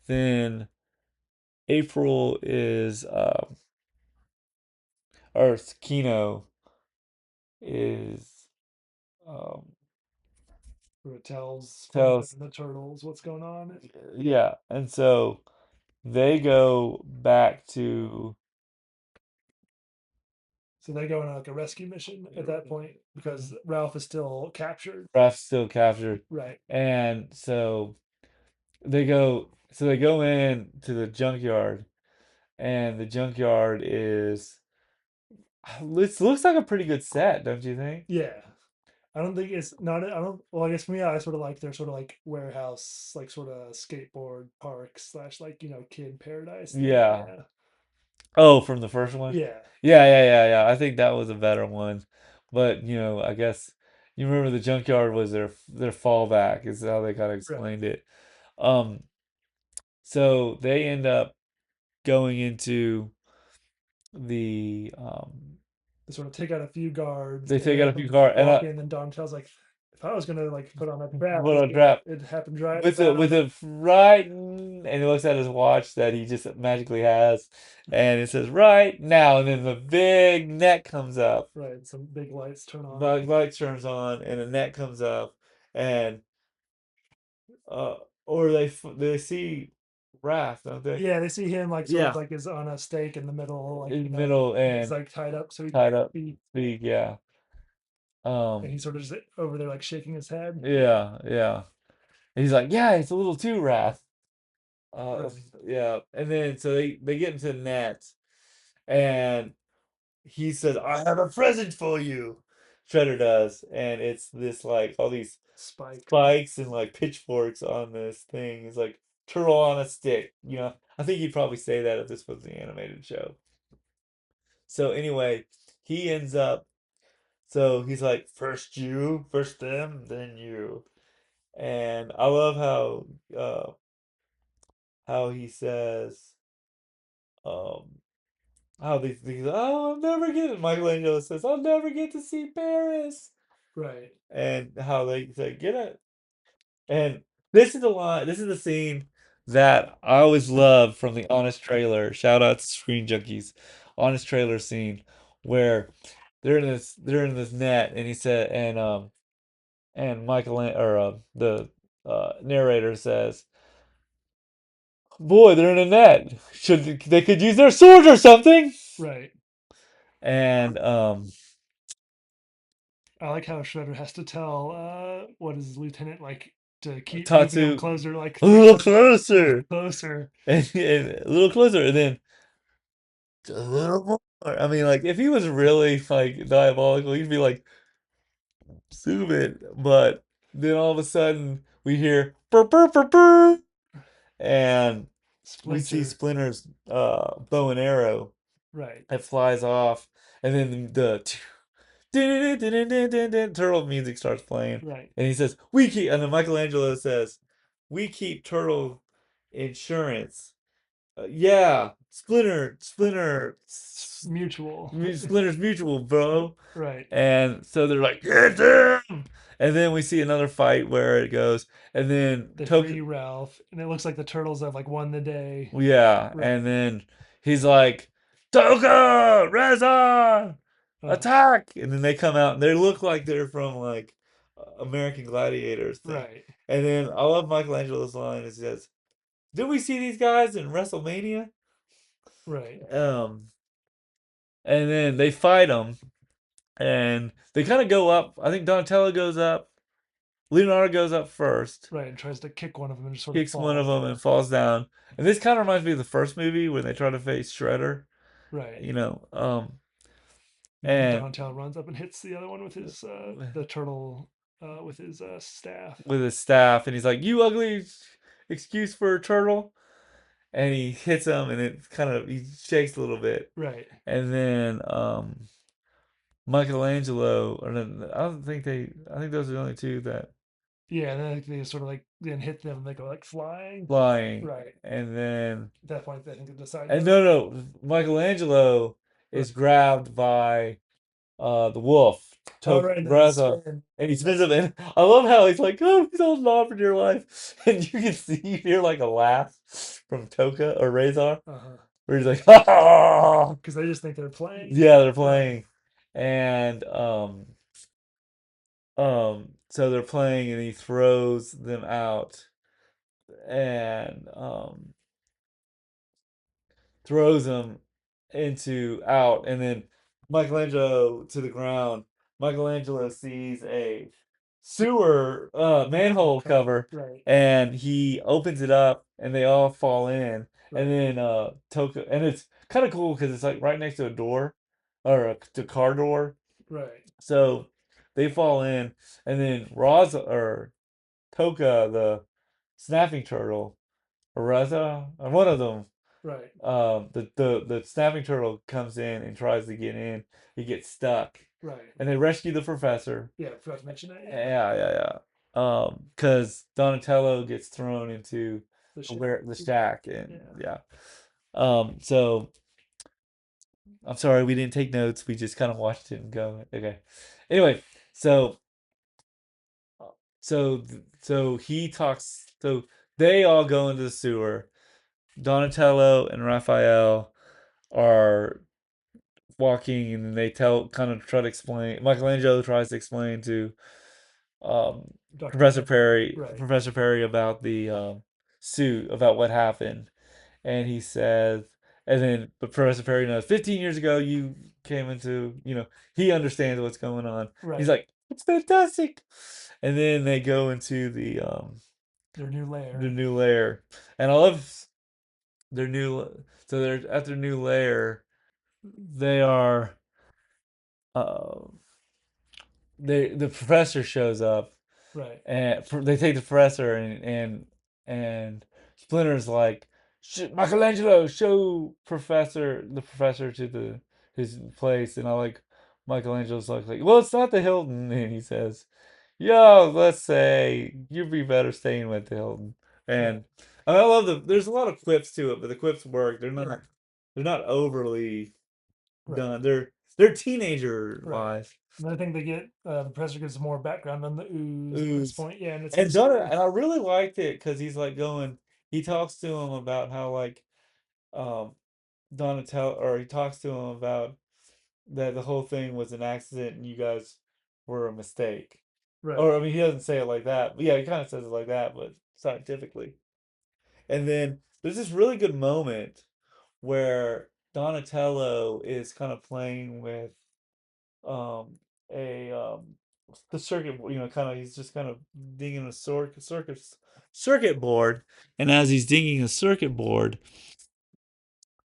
then April is or Kino is um Who tells Splinter tells and the Turtles what's going on. yeah, and so they go back to So they go on like a rescue mission at that point because Ralph is still captured. Raph's still captured, Right. and so they go in to the junkyard, and the junkyard is it looks like a pretty good set, don't you think? Yeah. I don't think it's not. I don't. Well, I guess for me, I sort of like their sort of like warehouse, like sort of skateboard park slash like kid paradise thing. Yeah. Yeah. Oh, from the first one? Yeah. Yeah. I think that was a better one. But, I guess you remember the junkyard was their fallback, is how they kind of Right. explained it. Um, so they end up going into the They sort of take out a few guards they and take they out a have few them cars and walk in. And Donatel's like, if I was gonna like put on a trap, put on a trap. it happened right With about. a right, and he looks at his watch that he just magically has, and it says right now, and then the big net comes up, Right. Some big lights turn on. the light turns on, and the net comes up, and uh, or they see Wrath, don't they? Yeah, they see him like sort of Yeah, like is on a stake in the middle, like in the middle he's and like tied up so he tied can't up. speak, Big, yeah, and um, he's sort of just over there like shaking his head. yeah. And he's like, yeah, it's a little too Wrath. Uh, Right. yeah, and then so they get into the net, and he says, "I have a present for you." Shredder does, and it's this like all these Spike. spikes and like pitchforks on this thing. It's like turtle on a stick. You know, I think he'd probably say that if this was the animated show. So anyway, he ends up. So he's like, first you, first them, then you. And I love how he says um how these oh I'll never get it. Michelangelo says I'll never get to see Paris, Right. and how they say get it. And this is the line. This is the scene that I always love from the Honest trailer. Shout out to Screen Junkies, Honest trailer scene where they're in this net, and he said and the narrator says, "Boy, they're in a net. Should they could use their swords or something?" Right. And I like how Shredder has to tell what is his lieutenant like to keep moving them Tatsu, closer like a three little times, a little closer, closer. and a little closer, and then a little more. I mean, like if he was really like diabolical, he'd be like, "Zoom it," but then all of a sudden we hear burr, burr, burr, burr, and we see Splinter. Splinter's bow and arrow Right. that flies off, and then the turtle music starts playing, Right. and he says, "We keep," and then Michelangelo says, "We keep turtle insurance." Yeah, Mutual. Splinter's mutual, bro. Right. And so they're like, get him! And then we see another fight where it goes, and then They Toka, free Ralph, and it looks like the turtles have like won the day. yeah, and Right. then he's like, Toka, Reza, Uh, attack! And then they come out, and they look like they're from like American Gladiators thing. right. And then I love Michelangelo's line. It says, "Did we see these guys in WrestleMania?" Right. Um, and then they fight them, and they kind of go up. I think Donatello goes up. Leonardo goes up first, Right. And tries to kick one of them and just sort of kicks one of falls. them, and falls down. And this kind of reminds me of the first movie when they try to face Shredder. Right. You know, And and Donatello runs up and hits the other one with his the turtle with his staff. with his staff, and he's like, "You ugly excuse for a turtle," and he hits him, and it kind of he shakes a little bit, Right. and then Michelangelo, or I think those are the only two that Yeah, and then they sort of like then hit them and they go like flying. flying, Right. and then At that point, I think they decide and to. no, Michelangelo Right. is grabbed by the wolf, Oh, right. And then they Reza, spin. and he spins him in. I love how he's like, "Oh, he's holding on for dear life," and you can see you hear like a laugh from Toka or Razor, Uh huh. where he's like, "Ah!" Because they just think they're playing. Yeah, they're Right. playing, and so they're playing, and he throws them out, and throws them into out, and then Michelangelo to the ground. Michelangelo sees a sewer Manhole manhole cover. cover, Right. and he opens it up, and they all fall in. And Right. then Toka, and it's kind of cool because it's like right next to a door or a car door. Right. So they fall in, and then Roz or Toka, the snapping turtle, or Raza, or one of them, Right. the snapping turtle comes in and tries to get in. He gets stuck, Right. and they rescue the professor. Yeah. Forgot to mention that. Yeah. Yeah, yeah, yeah. Because Donatello gets thrown into The where shack. the shack, Yeah. and yeah. So I'm sorry we didn't take notes. We just kind of watched it and go. Okay. Anyway, so so he talks. So they all go into the sewer. Donatello and Raphael are walking, and they kind of try to explain. Michelangelo tries to explain to Dr. Perry. Right. Professor Perry about the suit, about what happened, and he says, and then but Professor Perry knows 15 years ago you came into, he understands what's going on. He's Right. like, it's fantastic, and then they go into the Their new the lair. new lair, and I love their new. So they're at their new lair. They are. Uh, the professor shows up, Right. and they take the professor, and Splinter's like, Michelangelo, show the professor to the his place, and I like Michelangelo's like, well, it's not the Hilton, and he says, yo, let's say you'd be better staying with the Hilton, Right. and I love there's a lot of quips to it, but the quips work. They're not overly Right. done. They're teenager Right. wise. And I think they get the professor gives more background on the ooze at this Ooze. point. Yeah, and it's And just Donna, and I really liked it because he's like he talks to him about how like um Donatello, or he talks to him about that the whole thing was an accident and you guys were a mistake. right. Or I mean, he doesn't say it like that, but yeah, he kind of says it like that, but scientifically. And then there's this really good moment where Donatello is kind of playing with um a the circuit, kind of, he's just kind of dinging a circuit board, and as he's dinging a circuit board,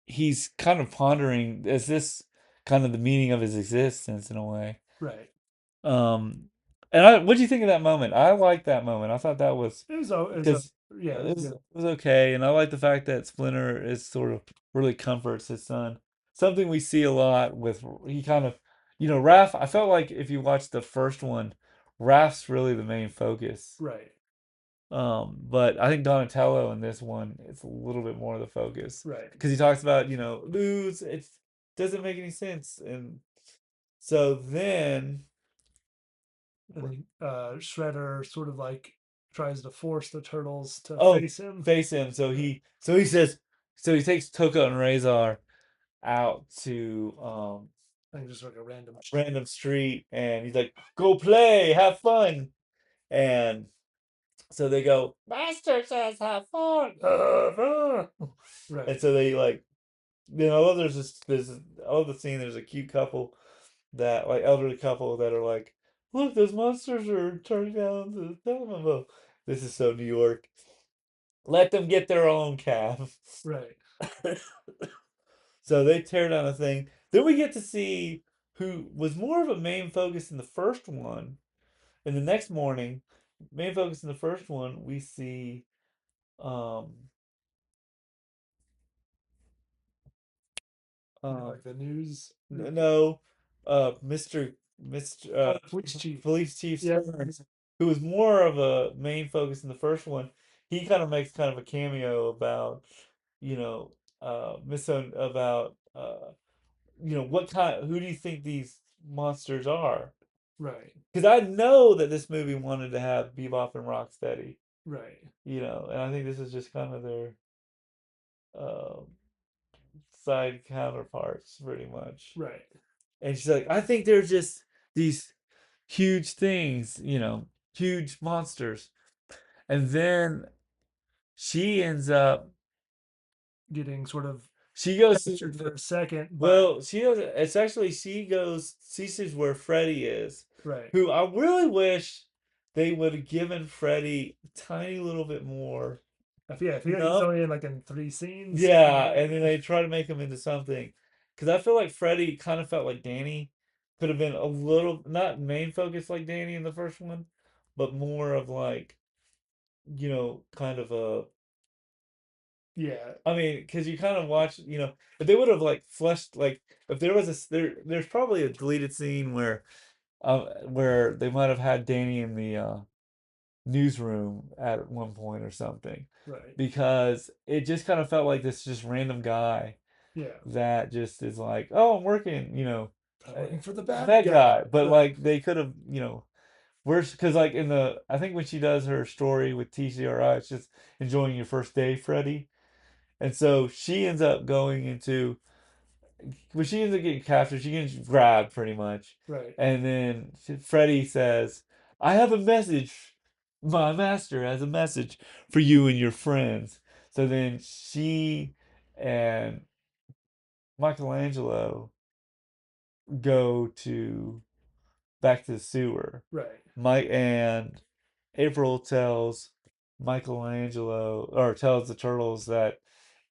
he's kind of pondering, is this kind of the meaning of his existence in a way. Right. um and what do you think of that moment? I like that moment. I thought that was It was a because yeah, it was good. it was okay, and I like the fact that Splinter is sort of really comforts his son. Something we see a lot with, he kind of, Raph. I felt like if you watch the first one, Raph's really the main focus. Right. But I think Donatello in this one is a little bit more of the focus Right. because he talks about, lose. It doesn't make any sense, and so then, And then Shredder sort of like tries to force the turtles to oh, face him. face him. So Right. he says, so he takes Toka and Razor out to I think just like a random street. random street, and he's like, go play, have fun. And so they go, Master says have fun. Right. And so they like, I love I love the scene. There's a cute couple, that like elderly couple, that are like, look, those monsters are turning down the telephone. This is so New York. Let them get their own calf. Right. So they tear down the thing. Then we get to see who was more of a main focus in the first one. In the next morning, main focus in the first one, we see um Like the news reporter. no, Mr. Oh, the police chief. Police Chief Yeah. Stearns, who was more of a main focus in the first one. He kind of makes kind of a cameo about, you know, about who do you think these monsters are? Right. Because I know that this movie wanted to have Bebop and Rocksteady, Right. and I think this is just kind of their uh, side counterparts, pretty much. Right. And she's like, I think they're just these huge things, huge monsters. And then she ends up, Getting sort of she goes captured for a second by well, she goes, it's actually, she sees where Freddy is, right. who I really wish they would have given Freddy a tiny little bit more. I feel like he's No, only in like in three scenes. yeah, and then they try to make him into something. Because I feel like Freddy kind of felt like Danny could have been a little, not main focus like Danny in the first one, but more of like, kind of a, Yeah. I mean, because you kind of watch, if they would have like fleshed, like, if there was there's probably a deleted scene where they might have had Danny in the newsroom at one point or something, Right. because it just kind of felt like this just random guy Yeah. that just is like, oh, I'm working, I'm working for the bad bad guy. guy. But Right. like they could have, worse, because like I think when she does her story with TCRI, it's just enjoying your first day, Freddy. And so she ends up going into, when she ends up getting captured, she gets grabbed pretty much. Right. And then Freddy says, I have a message. My master has a message for you and your friends. So then she and Michelangelo go to back to the sewer. Right. Mike and April tells Michelangelo or tells the turtles that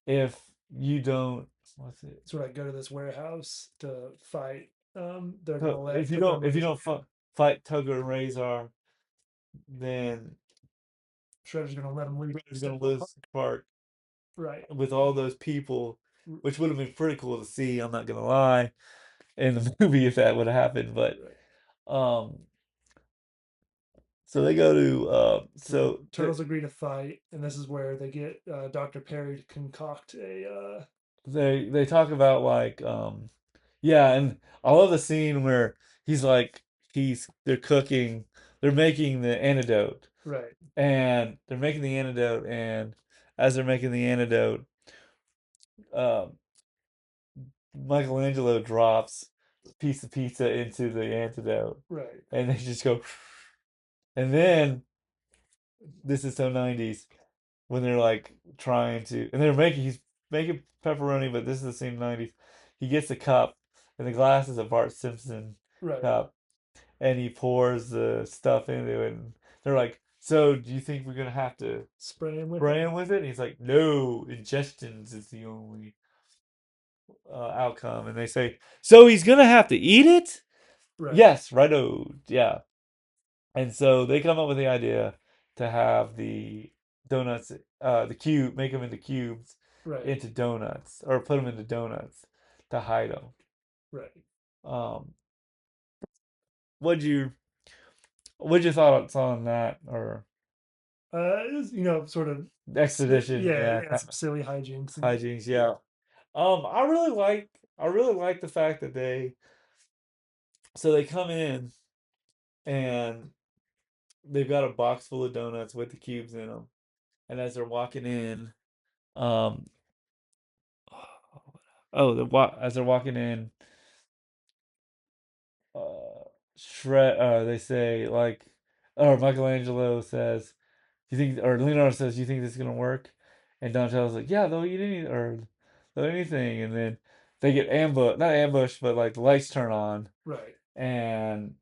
if you don't, what's it? Sort of like go to this warehouse to fight. They're gonna So let Togo and if you Razor don't fight Togo and Razor, then Shredder's gonna let them leave. you're gonna lose part Right. with all those people, which would have been pretty cool to see. I'm not gonna lie in the movie if that would have happened, but Right. um, so they go to So the so turtles agree to fight, and this is where they get Dr. Perry to concoct a they talk about like yeah, and I love the scene where he's like they're cooking, they're making the antidote, right, and they're making the antidote, and as they're making the antidote, um, Michelangelo drops a piece of pizza into the antidote, right, and they just go, and then this is so 90s when they're like trying to, and he's making pepperoni, but this is the same 90s. He gets a cup, and the glass is a Bart Simpson right. cup, and he pours the stuff into it. And they're like, "So, do you think we're gonna have to Spray him with it. spray him with it?" And he's like, "No, ingestions is the only outcome." And they say, "So he's gonna have to eat it?" Right, Yes, righto, yeah. And so they come up with the idea to have the donuts, the cube, make them into cubes, right, into donuts, or put them into donuts to hide them. right. Um, what'd you, what'd your thoughts on that, or It was, sort of, expedition? yeah, Yeah, yeah, some silly hijinks and hijinks. Yeah. I really like the fact that they come in and they've got a box full of donuts with the cubes in them, and as they're walking in, um, as they're walking in, uh, they say like, or Michelangelo says, "You think?" Or Leonardo says, "You think this is gonna work?" And Donatello's like, "Yeah, they'll eat any or they'll eat anything." And then they get not ambushed, but like the lights turn on, right. and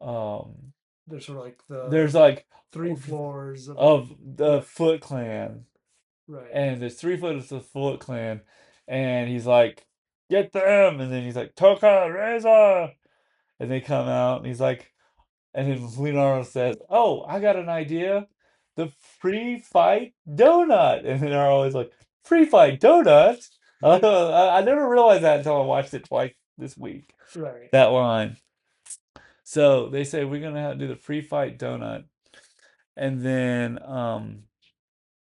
um, They're sort of like the there's like three floors of the of the right, Foot Clan, right, and there's 3 foot of the Foot Clan, and he's like, "Get them!" And then he's like, "Toka Reza!" And they come out, and he's like, and then Leonardo says, "Oh, I got an idea. The free fight donut." And then they're always like, "Free fight donut?" I never realized that until I watched it twice this week. right. That line. So they say we're gonna have to do the free fight donut, and then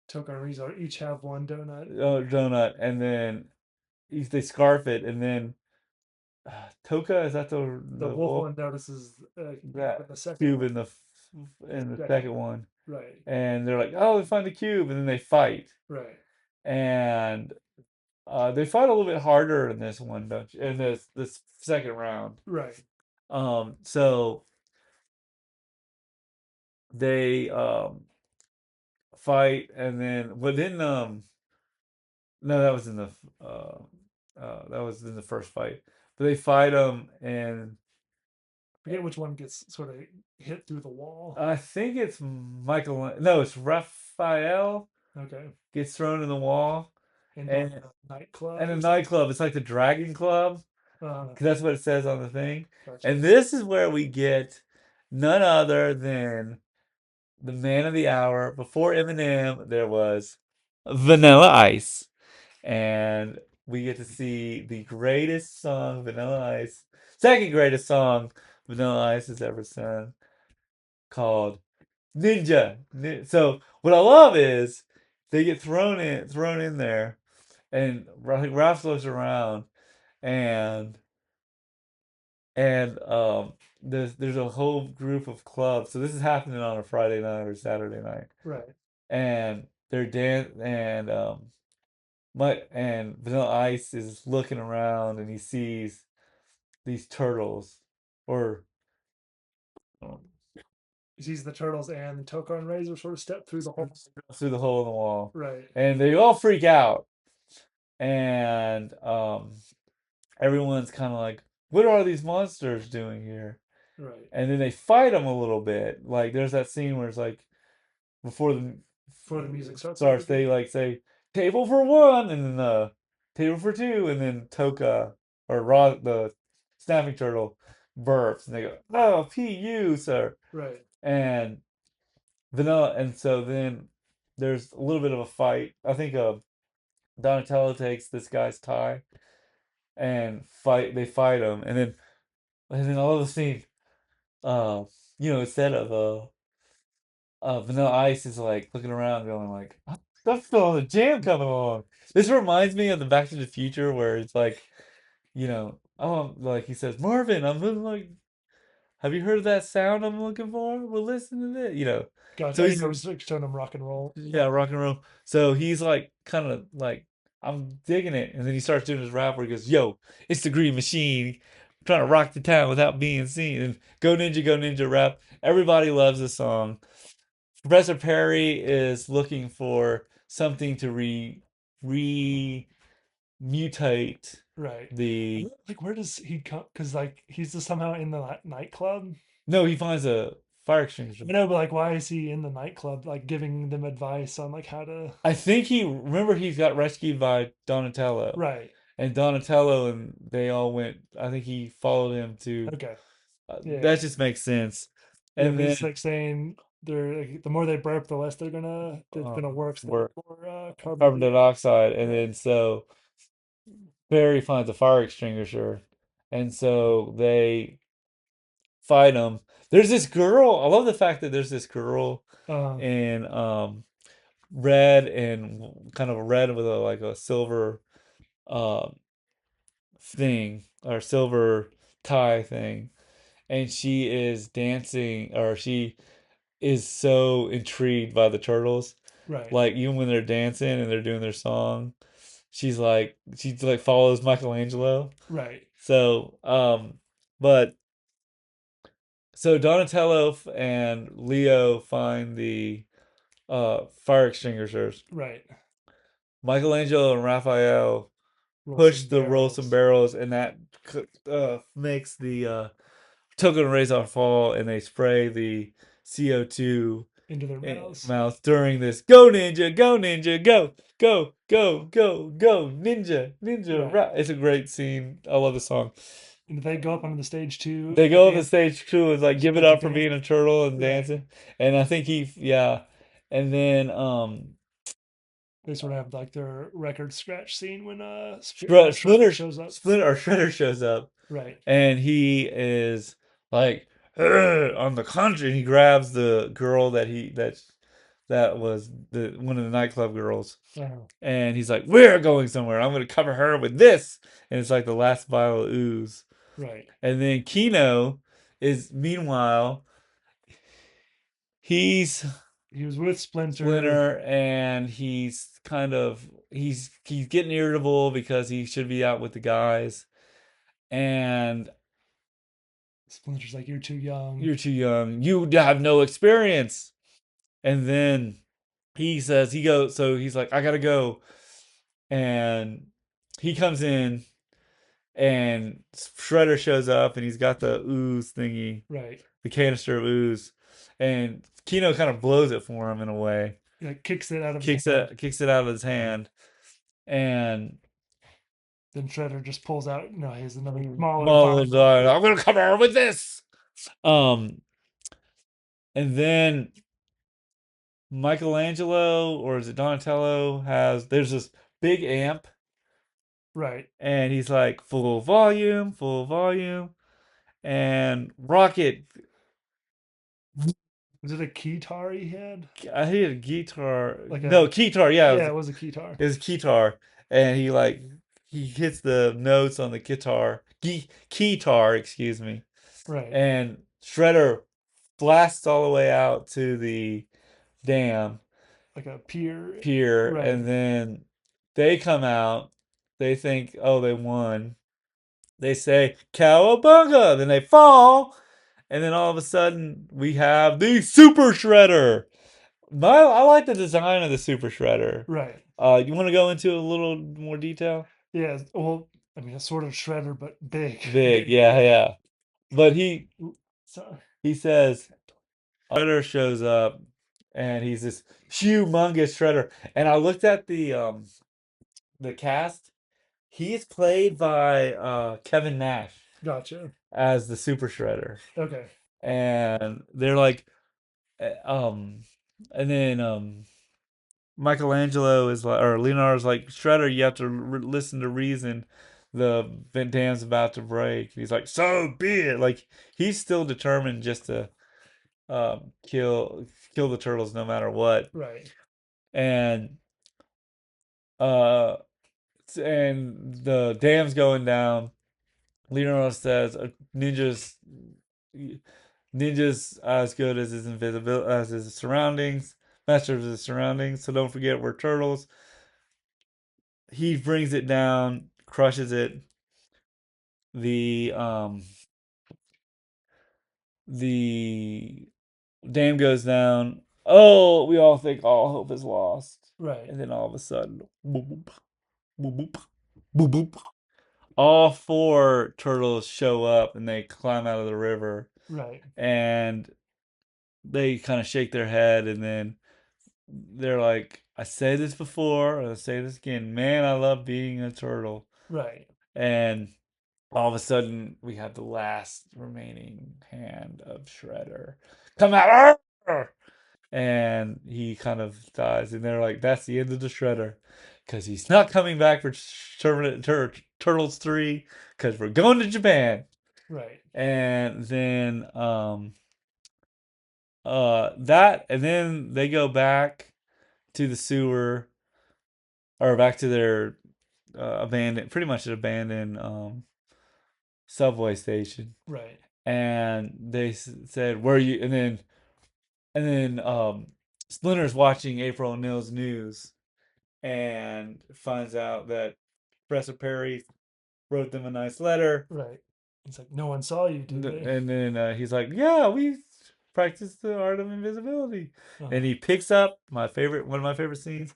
Toka and Rizar each have one donut. oh, donut, and then they scarf it, and then Toka, is that The the wolf wolf, one notices cube in that the second cube one. in the Second second one. one, Right, and they're like, "Oh, they find the cube," and then they fight, right, and they fight a little bit harder in this one, don't you? In this second round. right. So they fight, and then but then no, that was in the first fight. But they fight them, and Forget which one gets sort of hit through the wall. I think it's Michael. No, it's Raphael Okay. gets thrown in the wall, Into like and a nightclub and a or something. nightclub. It's like the Dragon Club, Uh, 'cause that's what it says on the thing. gotcha. And this is where we get none other than the man of the hour. Before Eminem, there was Vanilla Ice, and we get to see the greatest song Vanilla Ice, second greatest song Vanilla Ice has ever sung, called Ninja. So what I love is they get thrown in there, and Ralph looks around, and and there's a whole group of clubs. So this is happening on a Friday night or Saturday night, Right, and they're and Vanilla Ice is looking around, and he sees these turtles, or um, he sees the turtles and the Toka and Razor sort of step through the hole. through the hole in the wall, Right, and they all freak out, and everyone's kind of like, "What are these monsters doing here?" right, And then they fight them a little bit. Like there's that scene where it's like before the Before the music starts over starts, again. they like say table for one, and then table for two, and then Toka or Rod the snapping turtle burps, and they go, "Oh, P.U. sir," Right. and Vanilla, and so then there's a little bit of a fight. I think Donatello takes this guy's tie and fight. They fight him, and then all of the scene. Uh, instead of Vanilla Ice is like looking around, going like, "Oh, "That's still the jam coming along." This reminds me of the Back to the Future, where it's like, like he says, "Marvin, I'm looking like, have you heard of that sound I'm looking for? Well, listen to this," Gosh, So I didn't he's know it was like showing him rock and roll. yeah, rock and roll. So he's like, kind of like, I'm digging it, and then he starts doing his rap where he goes, "Yo, it's the Green Machine, trying to rock the town without being seen." And go ninja rap. Everybody loves the song. Professor Perry is looking for something to re mutate Right. the. Like, where does he come? Because like he's just somehow in the nightclub. No, he finds a fire extinguisher. I know, but like, why is he in the nightclub, like giving them advice on like how to? I think he remember he got rescued by Donatello, Right. and Donatello and they all went. I think he followed him to. Okay. Yeah. That just makes sense. Yeah, And because then it's like saying they're like, the more they burp, the less they're uh, gonna work. So they work need more carbon carbon dioxide. dioxide, and Right. then so Barry finds a fire extinguisher, and so they fight him. There's this girl. I love the fact that there's this girl Uh, in red and kind of a red with a like a silver um thing or silver tie thing, and she is dancing, or she is so intrigued by the turtles. right. Like even when they're dancing and they're doing their song, she like follows Michelangelo. Right. So but so Donatello and Leo find the fire extinguishers. Right. Michelangelo and Raphael Roll push some the rolls and barrels barrels, and that makes the token rays on fall, and they spray the CO2 into their mouths. mouth during this go ninja, go ninja, go, go, go, go, go, ninja, ninja, Right. rap. It's a great scene. I love the song. And they go up onto the stage too They at go the on the end, stage too and like give it start to up for dance. being a turtle and Right. dancing. And I think yeah. And then They sort of have like their record scratch scene when Shredder Splinter shows up. Splinter or Shredder shows up, Right. and he is like, "Ugh," on the contrary, he grabs the girl that was the one of the nightclub girls, Uh, and he's like, "We're going somewhere. I'm going to cover her with this," and it's like the last vial of ooze. right. And then Kino is meanwhile he's He was with Splinter. Splinter, and he's getting irritable because he should be out with the guys, and Splinter's like, "You're too young." you're too young. You have no experience. And then he says he goes. So he's like, I gotta go. And he comes in, and Shredder shows up, and he's got the ooze thingy, Right. the canister of ooze, and Kino kind of blows it for him in a way. He like kicks it out of his Kicks hand. it, kicks it out of his hand, and Then Shredder just pulls out, he's another smaller Mullen vial. died. I'm gonna come here with this. Um, and then Michelangelo, or is it Donatello, there's this big amp, Right. and he's like full volume, and Rocket. Was it a keytar he had? I hit a guitar. Like No, a keytar. Yeah, Yeah, it was a keytar. it was guitar, and he hits the notes on the guitar. Keytar, excuse me. Right. And Shredder blasts all the way out to the dam Like a pier. pier, Right. and then they come out. They think, oh, they won. They say cowabunga, then they fall, and then all of a sudden we have the Super Shredder. I like the design of the Super Shredder. Right. You want to go into a little more detail? Yeah. Well, I mean, a sort of Shredder, but big. Big, yeah, yeah. But Ooh, sorry. he says Shredder shows up, and he's this humongous shredder. And I looked at the cast. He's played by Kevin Nash Gotcha. as the Super Shredder, Okay. and they're like, um, and then Michelangelo is like, or Leonardo's like, Shredder, you have to listen to reason. The dam's about to break. He's like, so be it. Like he's still determined just to kill the turtles no matter what. Right. And uh, and the dam's going down. Leonardo says, ninjas as good as his invisibility as his surroundings, master of his surroundings. So don't forget we're turtles. He brings it down, crushes it. The the dam goes down. Oh, we all think all hope is lost, Right. and then all of a sudden, boop boop boop boop boop boop. All four turtles show up and they climb out of the river, Right. and they kind of shake their head, and then they're like, "I say this before, and I say this again. Man, I love being a turtle." Right. And all of a sudden, we have the last remaining hand of Shredder come out, "Arr!" And he kind of dies. And they're like, "That's the end of the Shredder, because he's not coming back for Turtles 3, because we're going to Japan." Right. And then that, and then they go back to the sewer, or back to their abandoned, pretty much an abandoned subway station, Right. and they said, "Where are you?" And then Splinter's watching April O'Neil's news and finds out that Professor Perry wrote them a nice letter. Right. It's like no one saw you, did they? And then he's like, "Yeah, we practiced the art of invisibility." And Uh-huh. he picks up one of my favorite scenes,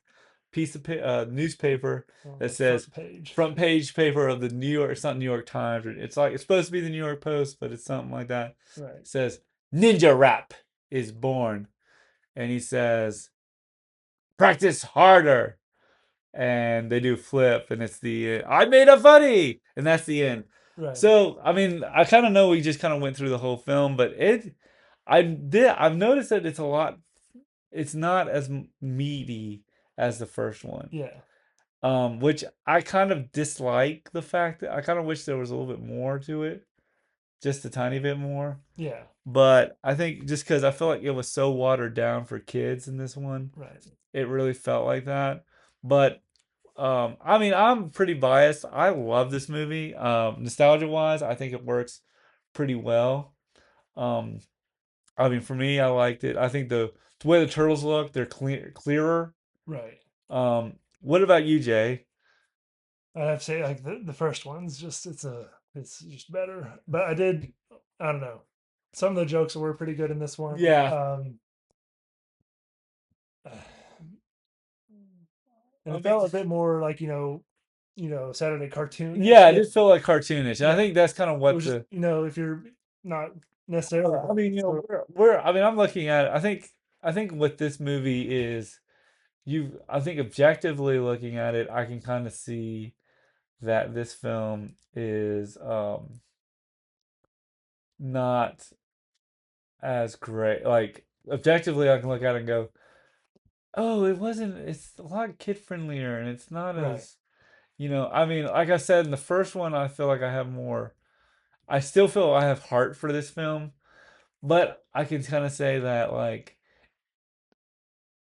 piece of newspaper On that the says front page. front page paper of the New York, it's not New York Times, it's like it's supposed to be the New York Post, but it's something like that. Right. It says Ninja Rap is born, and he says, "Practice harder." And they do flip, and it's the I made a funny, and that's the end. Right. So I mean, I kind of know we just kind of went through the whole film, but I've noticed that it's a lot. It's not as meaty as the first one, Yeah. which I kind of dislike the fact that I kind of wish there was a little bit more to it, just a tiny bit more. Yeah. But I think just because I feel like it was so watered down for kids in this one, Right. it really felt like that. But I mean, I'm pretty biased. I love this movie. Nostalgia wise, I think it works pretty well. Um, I mean, for me, I liked it. I think the way the turtles look, they're clearer. Right. What about you, Jay? I have to say, like the first one's just it's just better. But I don't know. Some of the jokes were pretty good in this one. Yeah, And I it mean, felt a bit more like Saturday yeah, cartoonish. it did feel like cartoonish, and I Yeah, think that's kind of it what was just the. if you're not necessarily I mean, we're. I mean, I'm looking at it. I think what this movie is, I think objectively looking at it, I can kind of see that this film is not as great. Like objectively, I can look at it and go, "Oh, it wasn't. It's a lot kid friendlier, and it's not right. as I mean, like I said in the first one, I feel like I have more. I still feel I have heart for this film, but I can kind of say that like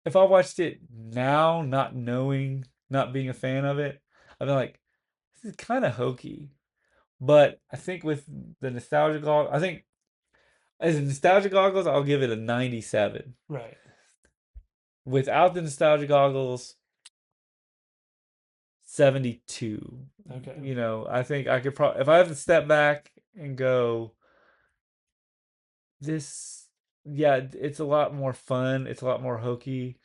if I watched it now, not knowing, not being a fan of it, I'd be like, this is kind of hokey. But I think with the nostalgia goggles, I think as a nostalgia goggles, I'll give it a 97. Right. Without the nostalgia goggles, 72. Okay. I think I could probably, if I have to step back and go, this, yeah, it's a lot more fun. It's a lot more hokey.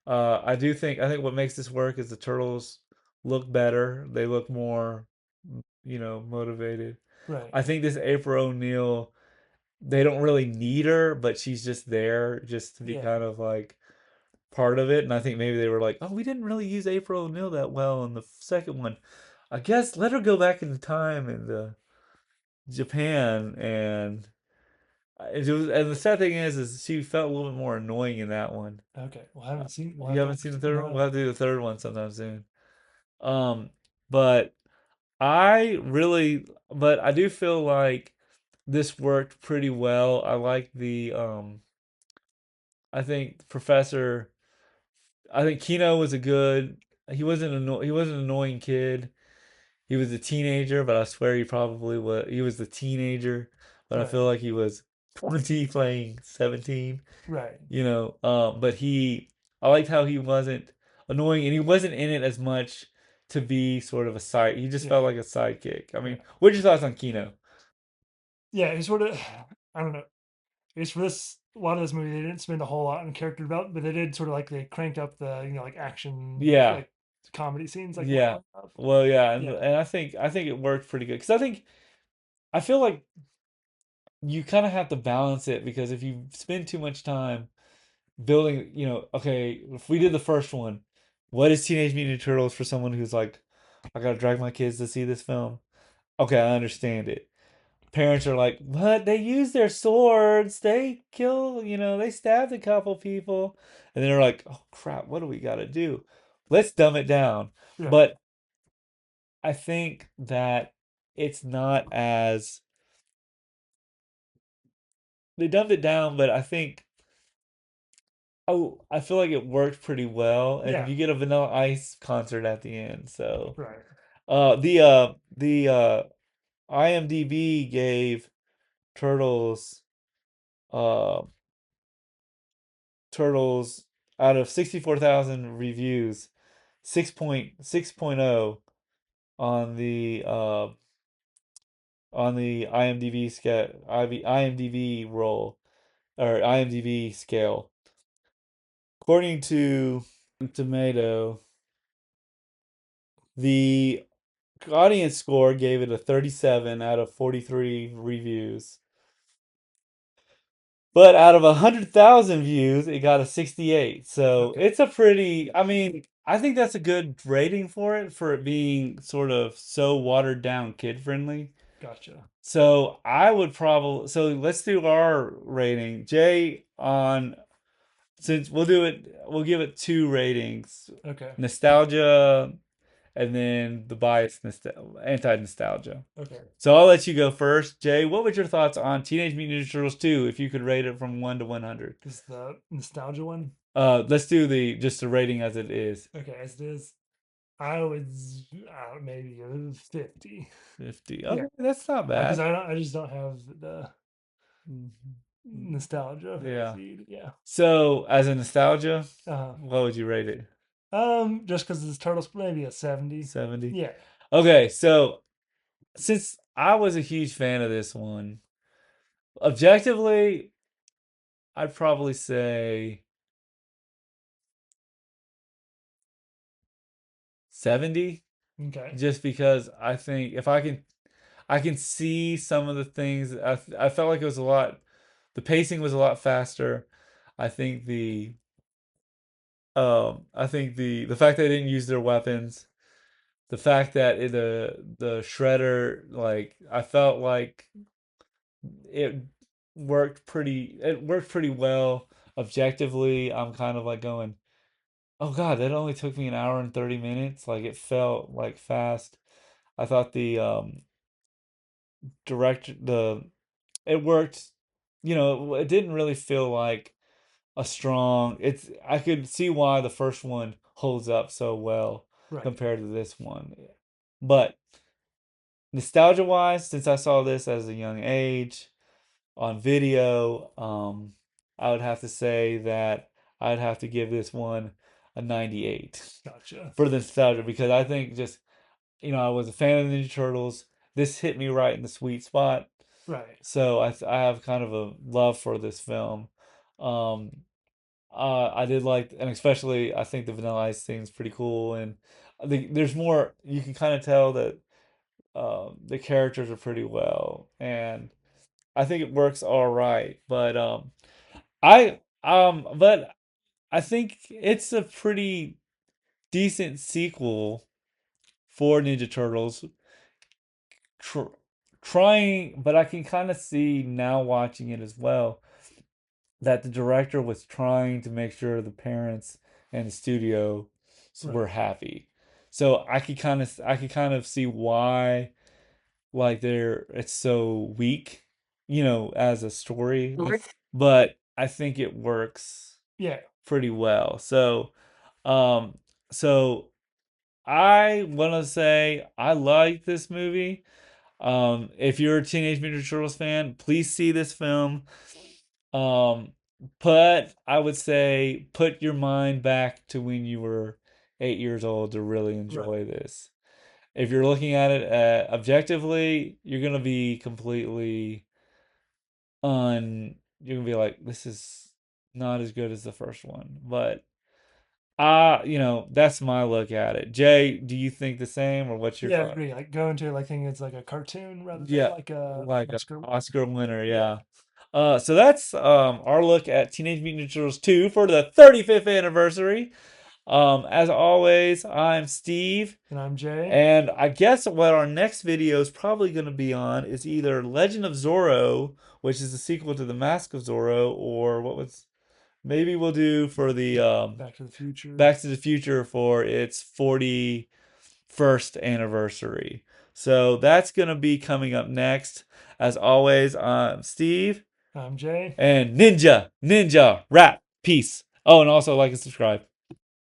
I think what makes this work is the turtles look better. They look more, motivated. Right. I think this April O'Neil, they don't really need her, but she's just there just to be Yeah. kind of like part of it, and I think maybe they were like, "Oh, we didn't really use April O'Neil that well in the second one. I guess let her go back in time in Japan." And and the sad thing is she felt a little bit more annoying in that one. Okay. Well, I haven't seen. We'll You have to haven't seen watch the it. third one? No. We'll have to do the third one sometime soon. Um, but but I do feel like this worked pretty well. I like I think Professor, I think Kino was a good, he wasn't an annoying kid. He was a teenager, but I swear he was the teenager, but I Right. feel like he was 20 playing 17, Right. but I liked how he wasn't annoying and he wasn't in it as much to be sort of a side. He just Yeah. felt like a sidekick. I Yeah. mean, what's your thoughts on Kino? Yeah. It's sort of. I don't know. It's for this. A lot of this movie, they didn't spend a whole lot on character development, but they did sort of like they cranked up the like action Yeah, like comedy scenes like yeah. well enough. Well, yeah, Yeah. and I think it worked pretty good because I feel like you kind of have to balance it because if you spend too much time building, okay, if we did the first one, what is Teenage Mutant Ninja Turtles for someone who's like, I gotta drag my kids to see this film? Okay, I understand it. Parents are like, what? They use their swords. They kill, they stabbed a couple people. And they're like, oh crap, what do we gotta do? Let's dumb it down. Right. But I think that it's not as they dumbed it down, but I think I feel like it worked pretty well, and Yeah. you get a Vanilla Ice concert at the end. So, Right. the IMDb gave Turtles uh Turtles out of 64,000 reviews, 6.0 on the IMDb roll or IMDb scale. According to Tomato, the audience score gave it a 37 out of 43 reviews. But out of 100,000 views, it got a 68. So Okay. it's a pretty, I mean, I think that's a good rating for it being sort of so watered down kid friendly. Gotcha. So let's do our rating. Jay, since we'll give it two ratings: Okay. nostalgia and then the anti nostalgia. Okay. So I'll let you go first. Jay, what was your thoughts on Teenage Mutant Ninja Turtles 2 if you could rate it from 1 to 100? This is the nostalgia one. Let's do just the rating as it is. Okay, as it is, I would maybe 50. 50. Yeah, Okay, that's not because bad. I just don't have the Mhm. nostalgia Yeah. feed. Yeah. So, as a nostalgia, Uh, what would you rate it? just because this turtles maybe a 70. 70? Yeah. Okay, so since I was a huge fan of this one, objectively, I'd probably say 70 Okay. just because I think if I can see some of the things. I felt like it was a lot. The pacing was a lot faster. I think the fact that they didn't use their weapons, the fact that the shredder, like I felt like it it worked pretty well objectively. I'm kind of like going, oh God, that only took me an hour and 30 minutes. Like it felt like fast. I thought the direct the it worked. It didn't really feel like a strong. I could see why the first one holds up so well Right. compared to this one. But nostalgia wise, since I saw this as a young age on video, I would have to say that I'd have to give this one a 98 Gotcha. for the nostalgia because I think just I was a fan of the Ninja Turtles. This hit me right in the sweet spot. Right. So I have kind of a love for this film. Um, I did like, and especially I think the Vanilla Ice thing is pretty cool, and I think there's more. You can kind of tell that the characters are pretty well, and I think it works all right. But I think it's a pretty decent sequel for Ninja Turtles. Tr- Trying, but I can kind of see now watching it as well that the director was trying to make sure the parents and the studio Right. were happy. So I could kind of see why like it's so weak, as a story, but I think it works Yeah. pretty well. Um so I want to say I like this movie. If you're a Teenage Mutant Ninja Turtles fan, please see this film. Um, but I would say put your mind back to when you were 8 years old to really Right. enjoy this. If you're looking at it objectively, you're gonna be completely you're gonna be like, this is not as good as the first one. But that's my look at it. Jay, do you think the same, or what's your Yeah, I thought? agree. Like go into it like thinking it's like a cartoon rather than Yeah, like a like an Oscar winner. Oscar winner, Yeah. yeah. So that's our look at Teenage Mutant Ninja Turtles 2 for the 35th anniversary. As always, I'm Steve, And I'm Jay. and I guess what our next video is probably going to be on is either Legend of Zorro, which is the sequel to The Mask of Zorro, or what was maybe we'll do for the Back to the Future. Back to the Future for its 41st anniversary. So that's going to be coming up next. As always, I'm Steve I'm Jay. and Ninja, rap, peace. Oh, and also like and subscribe.